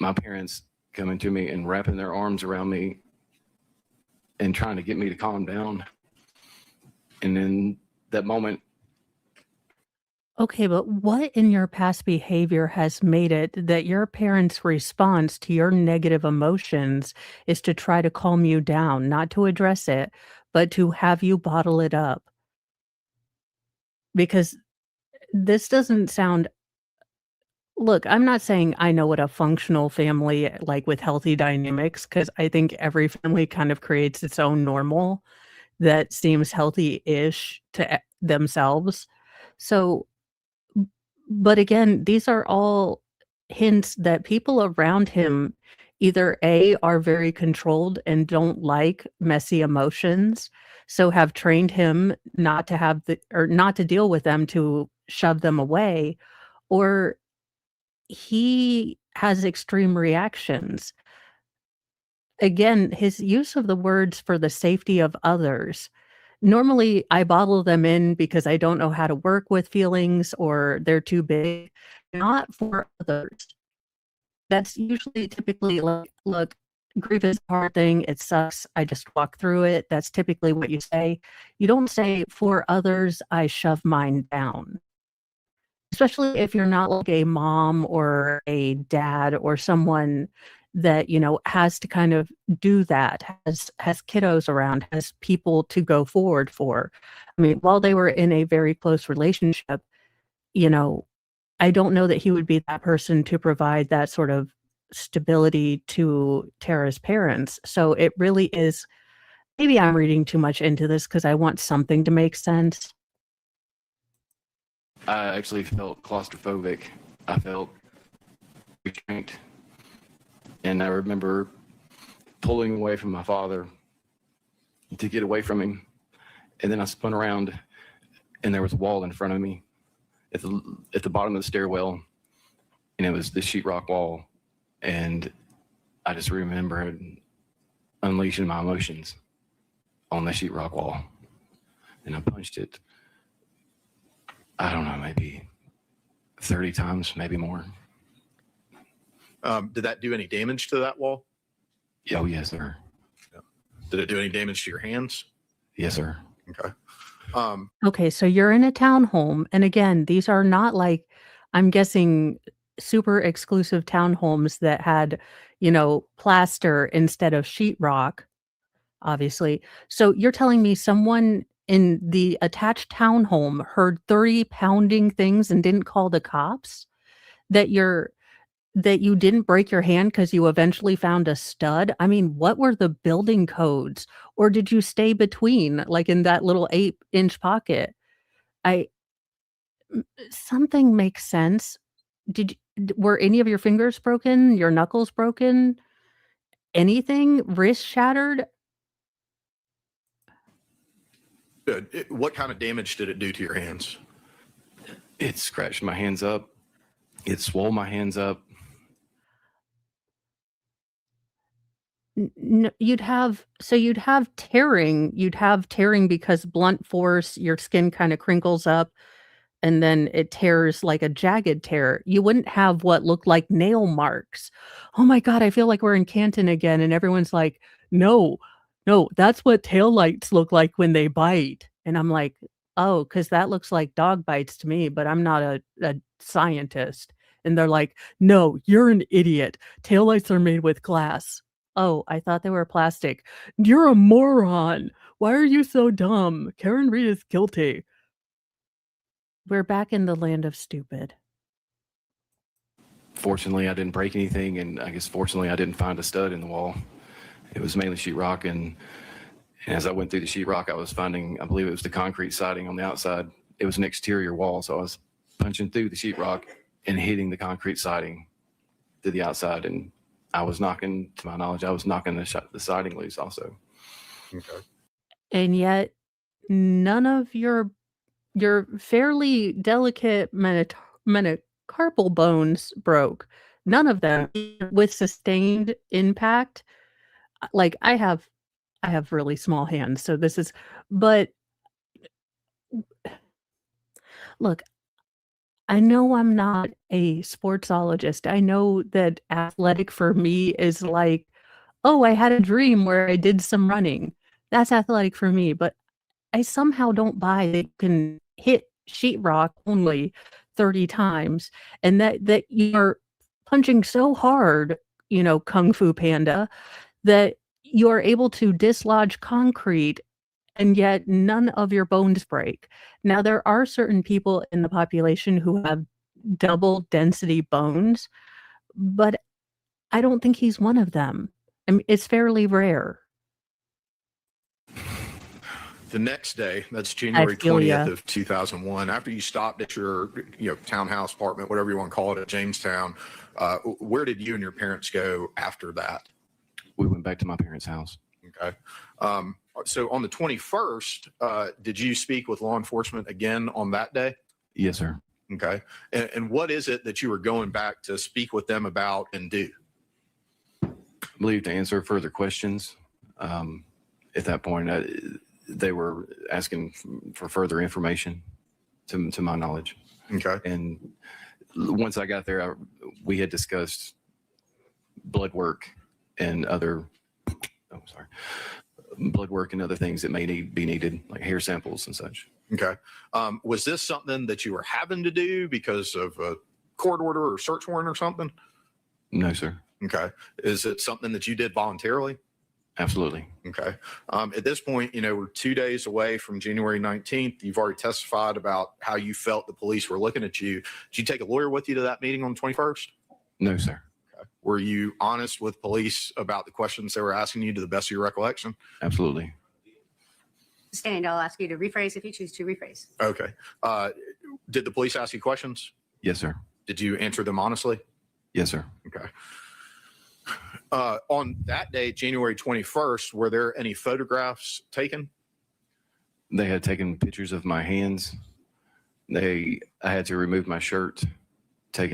my parents coming to me and wrapping their arms around me and trying to get me to calm down. And in that moment, Okay, but what in your past behavior has made it that your parents' response to your negative emotions is to try to calm you down, not to address it, but to have you bottle it up? Because this doesn't sound look, I'm not saying I know what a functional family, like, with healthy dynamics, because I think every family kind of creates its own normal that seems healthy-ish to themselves. So but again, these are all hints that people around him either A, are very controlled and don't like messy emotions, so have trained him not to have or not to deal with them, to shove them away, or he has extreme reactions. Again, his use of the words "for the safety of others." Normally, I bottle them in because I don't know how to work with feelings or they're too big, not for others. That's usually typically like, "Look, grief is a hard thing, it sucks, I just walk through it." That's typically what you say. You don't say, "For others, I shove mine down." Especially if you're not like a mom or a dad or someone that, has to kind of do that, has kiddos around, has people to go forward for. I mean, while they were in a very close relationship, you know, I don't know that he would be that person to provide that sort of stability to Tara's parents. So it really is maybe I'm reading too much into this because I want something to make sense. I actually felt claustrophobic. I felt restrained. And I remember pulling away from my father to get away from him. And then I spun around and there was a wall in front of me at the bottom of the stairwell. And it was the sheetrock wall. And I just remember unleashing my emotions on the sheetrock wall. And I punched it, I don't know, maybe 30 times, maybe more. Did that do any damage to that wall? Oh, yes, sir. Did it do any damage to your hands? Yes, sir. Okay. Okay, so you're in a townhome, and again, these are not like, I'm guessing, super exclusive townhomes that had, plaster instead of sheetrock, obviously. So you're telling me someone in the attached townhome heard 30 pounding things and didn't call the cops? That you didn't break your hand because you eventually found a stud? I mean, what were the building codes? Or did you stay between, like in that little 8-inch pocket? I Something makes sense. Were any of your fingers broken? Your knuckles broken? Anything? Wrist shattered? Good. What kind of damage did it do to your hands? It scratched my hands up. It swole my hands up. You'd have tearing because blunt force, your skin kind of crinkles up and then it tears like a jagged tear. You wouldn't have what looked like nail marks. Oh my God, I feel like we're in Canton again and everyone's like, "No, no, that's what taillights look like when they bite." And I'm like, "Oh, because that looks like dog bites to me, but I'm not a scientist." And they're like, "No, you're an idiot. Taillights are made with glass." Oh, I thought they were plastic. You're a moron. Why are you so dumb? Karen Reed is guilty. We're back in the land of stupid. Fortunately, I didn't break anything, and I guess fortunately, I didn't find a stud in the wall. It was mainly sheetrock, and And as I went through the sheetrock, I was finding, I believe it was the concrete siding on the outside. It was an exterior wall. So I was punching through the sheetrock and hitting the concrete siding to the outside. And I was knocking, to my knowledge, I was knocking the siding loose also. Okay. And yet none of your fairly delicate metacarpal bones broke. None of them with sustained impact. Like I have really small hands, so this is, but look, I know I'm not a sportsologist. I know that athletic for me is like, oh, I had a dream where I did some running. That's athletic for me, but I somehow don't buy that you can hit sheetrock only 30 times and that you're punching so hard, Kung Fu Panda, that you're able to dislodge concrete and yet none of your bones break. Now, there are certain people in the population who have double density bones, but I don't think he's one of them. I mean, it's fairly rare. The next day, that's January feel 20th ya. of 2001, after you stopped at your townhouse apartment, whatever you want to call it, at Jamestown, where did you and your parents go after that? We went back to my parents' house. Okay. So on the 21st, did you speak with law enforcement again on that day? Yes, sir. Okay. And what is it that you were going back to speak with them about and do? I believe to answer further questions. At that point, they were asking for further information to my knowledge. Okay. And once I got there, we had discussed blood work and other, blood work and other things that may be needed, like hair samples and such. Okay. Was this something that you were having to do because of a court order or search warrant or something? No, sir. Okay. Is it something that you did voluntarily? Absolutely. Okay. At this point, we're 2 days away from January 19th. You've already testified about how you felt the police were looking at you. Did you take a lawyer with you to that meeting on the 21st? No, sir. Okay. Were you honest with police about the questions they were asking you to the best of your recollection? Absolutely. And I'll ask you to rephrase if you choose to rephrase. Okay. Did the police ask you questions? Yes, sir. Did you answer them honestly? Yes, sir. Okay. On that day, January 21st, were there any photographs taken? They had taken pictures of my hands. I had to remove my shirt. They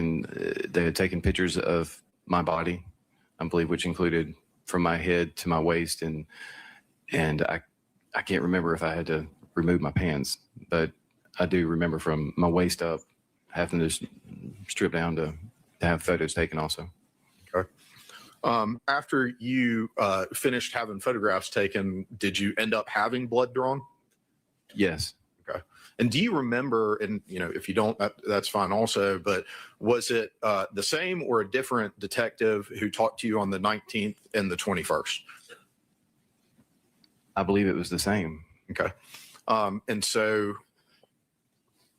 had taken pictures of my body, I believe, which included from my head to my waist, and I can't remember if I had to remove my pants, but I do remember from my waist up having to strip down to have photos taken also. Okay. After you finished having photographs taken, did you end up having blood drawn? Yes. Okay. And do you remember, and if you don't, that's fine also, but was it the same or a different detective who talked to you on the 19th and the 21st? I believe it was the same. Okay. And so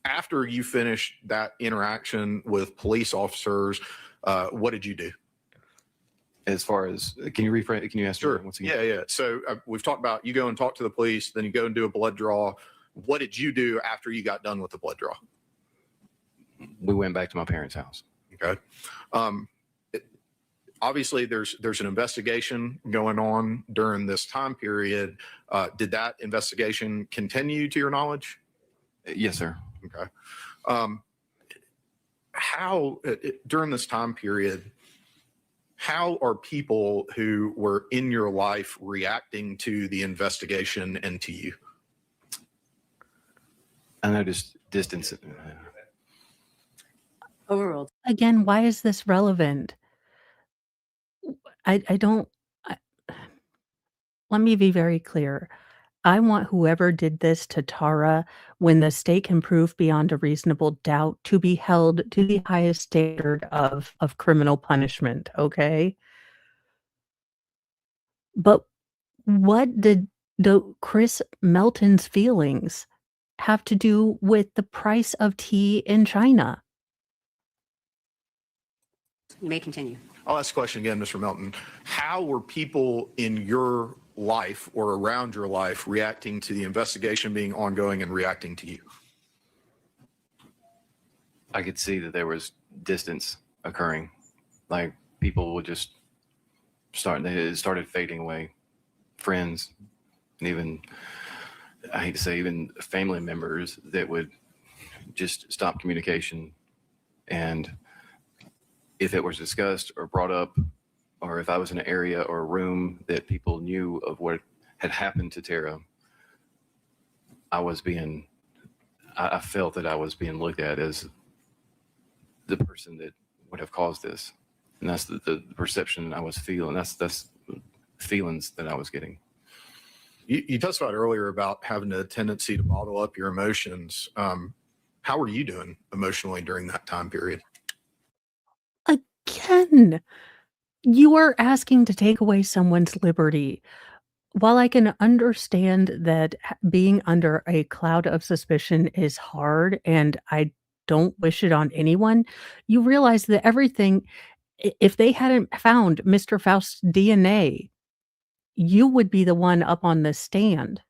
after you finished that interaction with police officers, what did you do? As far as, can you rephrase? Can you ask? Sure. Once again? Yeah. So we've talked about you go and talk to the police, then you go and do a blood draw. What did you do after you got done with the blood draw? We went back to my parents' house. Okay. Obviously, there's an investigation going on during this time period. Did that investigation continue to your knowledge? Yes, sir. Okay. How during this time period, how are people who were in your life reacting to the investigation and to you? I noticed distance. Overruled. Again, why is this relevant? I don't. Let me be very clear. I want whoever did this to Tara, when the state can prove beyond a reasonable doubt, to be held to the highest standard of criminal punishment, okay? But what did Chris Melton's feelings have to do with the price of tea in China? You may continue. I'll ask the question again, Mr. Melton. How were people in your life or around your life reacting to the investigation being ongoing and reacting to you? I could see that there was distance occurring. Like people would just it started fading away. Friends, and even, I hate to say, even family members that would just stop communication. And if it was discussed or brought up, or if I was in an area or a room that people knew of what had happened to Tara, I felt that I was being looked at as the person that would have caused this. And that's the perception I was feeling. That's feelings that I was getting. You testified earlier about having a tendency to bottle up your emotions. How were you doing emotionally during that time period? Again, you are asking to take away someone's liberty. While I can understand that being under a cloud of suspicion is hard, and I don't wish it on anyone, you realize that everything, if they hadn't found Mr. Faust's DNA, you would be the one up on the stand.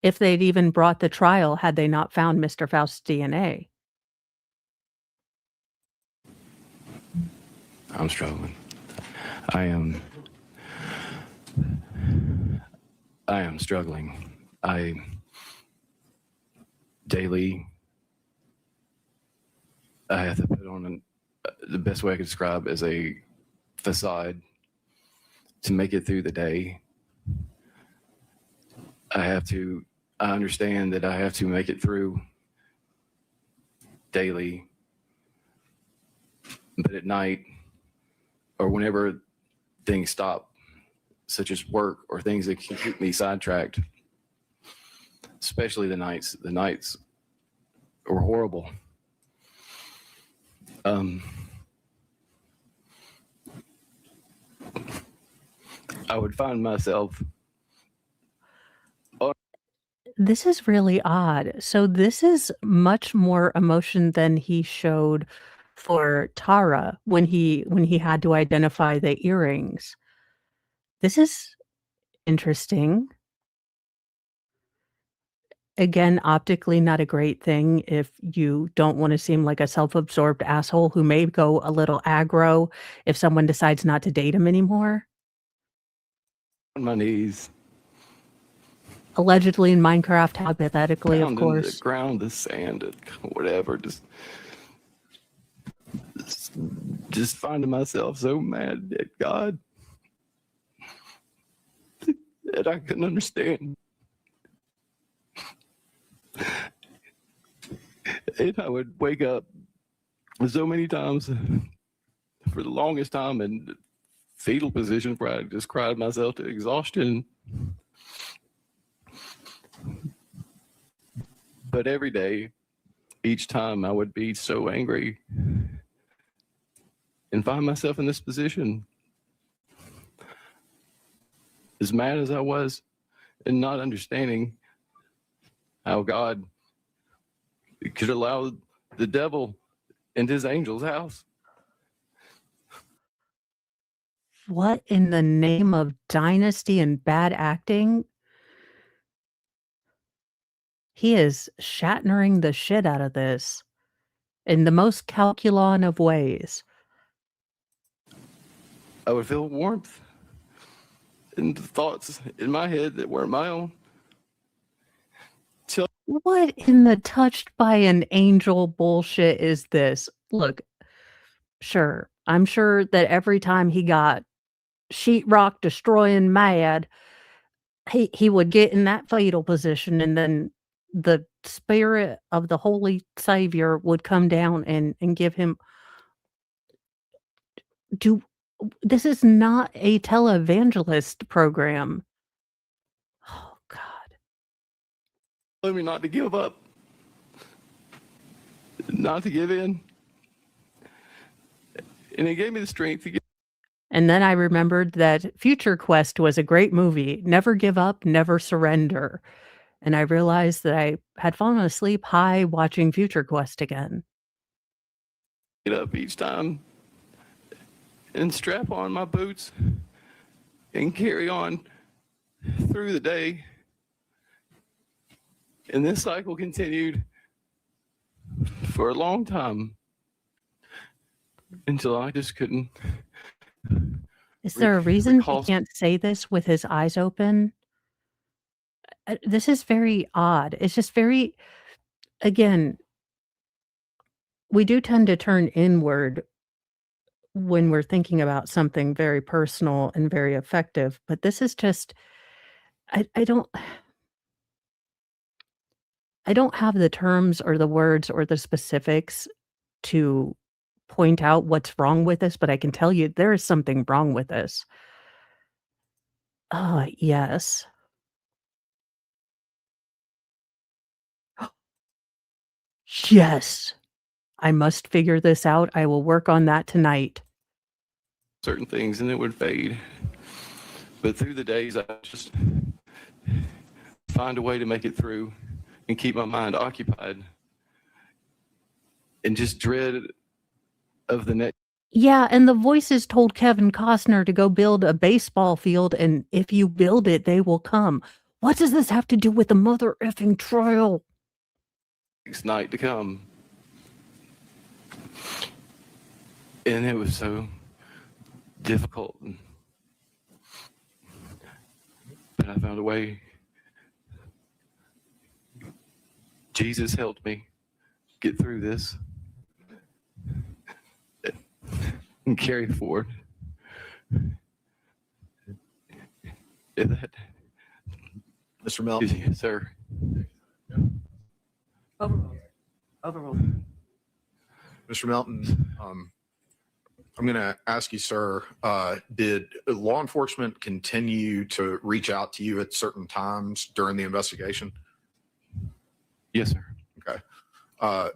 If they'd even brought the trial had they not found Mr. Faust's DNA. I'm struggling. I am struggling. Daily, I have to put on the best way I could describe as a facade to make it through the day. I understand that I have to make it through daily, but at night or whenever things stop, such as work or things that can keep me sidetracked, especially the nights are horrible. I would find myself. This is really odd. So this is much more emotion than he showed for Tara when he had to identify the earrings. This is interesting. Again, optically not a great thing if you don't want to seem like a self-absorbed asshole who may go a little aggro if someone decides not to date him anymore. On my knees. Allegedly in Minecraft, hypothetically, of Pounding course. the ground, the sand, whatever. Just finding myself so mad at God that I couldn't understand. And I would wake up so many times for the longest time in fetal position where I just cried myself to exhaustion. But every day, each time I would be so angry and find myself in this position, as mad as I was and not understanding how God could allow the devil and his angels' house. What in the name of dynasty and bad acting? He is Shatnering the shit out of this in the most calculon of ways. I would feel warmth and thoughts in my head that weren't my own. What in the touched by an angel bullshit is this? Look, sure, I'm sure that every time he got sheetrock destroying mad, he would get in that fetal position, and then the spirit of the Holy Savior would come down and give him. This is not a televangelist program. Oh God. Told me not to give up, not to give in. And it gave me the strength to get. And then I remembered that Future Quest was a great movie. Never give up, never surrender. And I realized that I had fallen asleep high watching Future Quest again. Get up each time and strap on my boots and carry on through the day. And this cycle continued for a long time until I just couldn't. Is there a reason he recall- can't say this with his eyes open? This is very odd. It's just very, again, we do tend to turn inward when we're thinking about something very personal and very effective, but this is just, I don't have the terms or the words or the specifics to point out what's wrong with this, but I can tell you there is something wrong with this. Yes. Yes. I must figure this out. I will work on that tonight. certain things and it would fade. But through the days, I just find a way to make it through and keep my mind occupied and just dread of the next. Yeah, and the voices told Kevin Costner to go build a baseball field, and if you build it, they will come. What does this have to do with the mother effing trial? Night to come. And it was so difficult. But I found a way. Jesus helped me get through this and carry forward. That, Mr. Melton. yes, sir. Overruled. Mr. Melton, I'm going to ask you, sir, did law enforcement continue to reach out to you at certain times during the investigation? Yes, sir. Okay.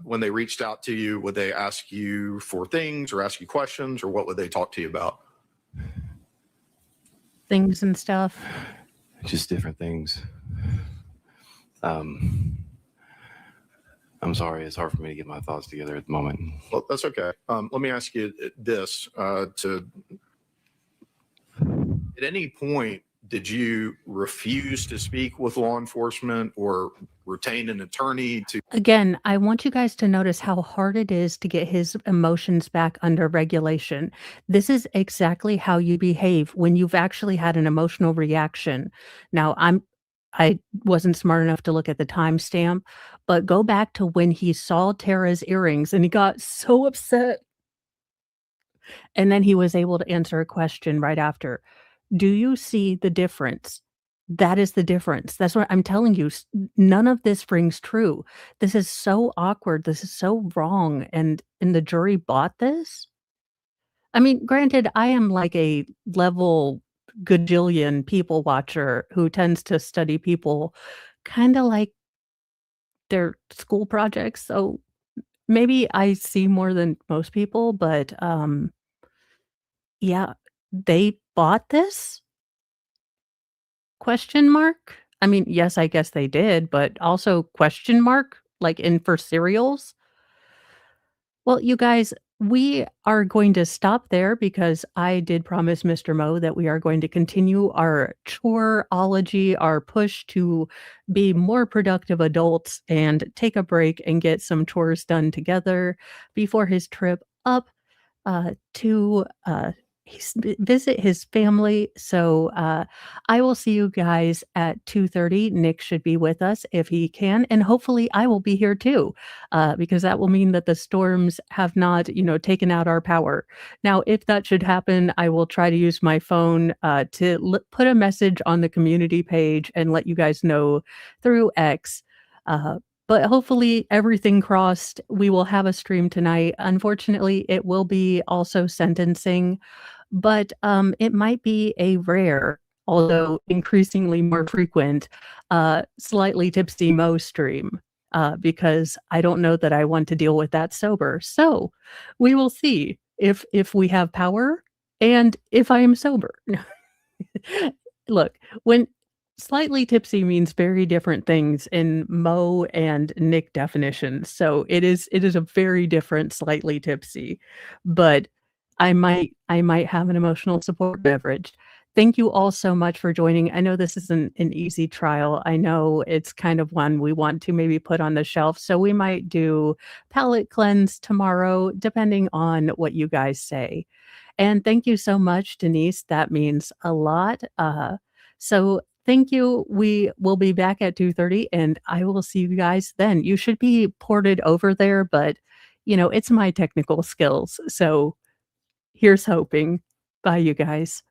When they reached out to you, would they ask you for things or ask you questions, or what would they talk to you about? Things and stuff. Just different things. I'm sorry, it's hard for me to get my thoughts together at the moment. Well, that's okay. Let me ask you this, at any point, did you refuse to speak with law enforcement or retain an attorney to? Again, I want you guys to notice how hard it is to get his emotions back under regulation. This is exactly how you behave when you've actually had an emotional reaction. Now, I wasn't smart enough to look at the timestamp, but go back to when he saw Tara's earrings and he got so upset. And then he was able to answer a question right after. Do you see the difference? That is the difference. That's what I'm telling you. None of this rings true. This is so awkward. This is so wrong. And the jury bought this? I mean, granted, I am like a level gajillion people watcher who tends to study people kind of like their school projects. So maybe I see more than most people, but yeah, they bought this? Question mark? I mean, yes, I guess they did, but also question mark, like in for cereals? Well, you guys, we are going to stop there because I did promise Mr. Mo that we are going to continue our choreology, our push to be more productive adults and take a break and get some chores done together before his trip up to visit his family. So I will see you guys at 2:30. Nick should be with us if he can, and hopefully I will be here too, because that will mean that the storms have not, taken out our power. Now, if that should happen, I will try to use my phone to put a message on the community page and let you guys know through X. But hopefully everything crossed. We will have a stream tonight. Unfortunately, it will be also sentencing, but it might be a rare, although increasingly more frequent, slightly tipsy Mo stream, because I don't know that I want to deal with that sober. So we will see if we have power and if I am sober. Look, when slightly tipsy means very different things in Mo and Nick definitions. So it is a very different slightly tipsy, but I might have an emotional support beverage. thank you all so much for joining. I know this isn't an easy trial. I know it's kind of one we want to maybe put on the shelf. So we might do palate cleanse tomorrow, depending on what you guys say. And thank you so much, Denise. That means a lot. So thank you. We will be back at 2:30 and I will see you guys then. You should be ported over there, but it's my technical skills. So here's hoping. Bye, you guys.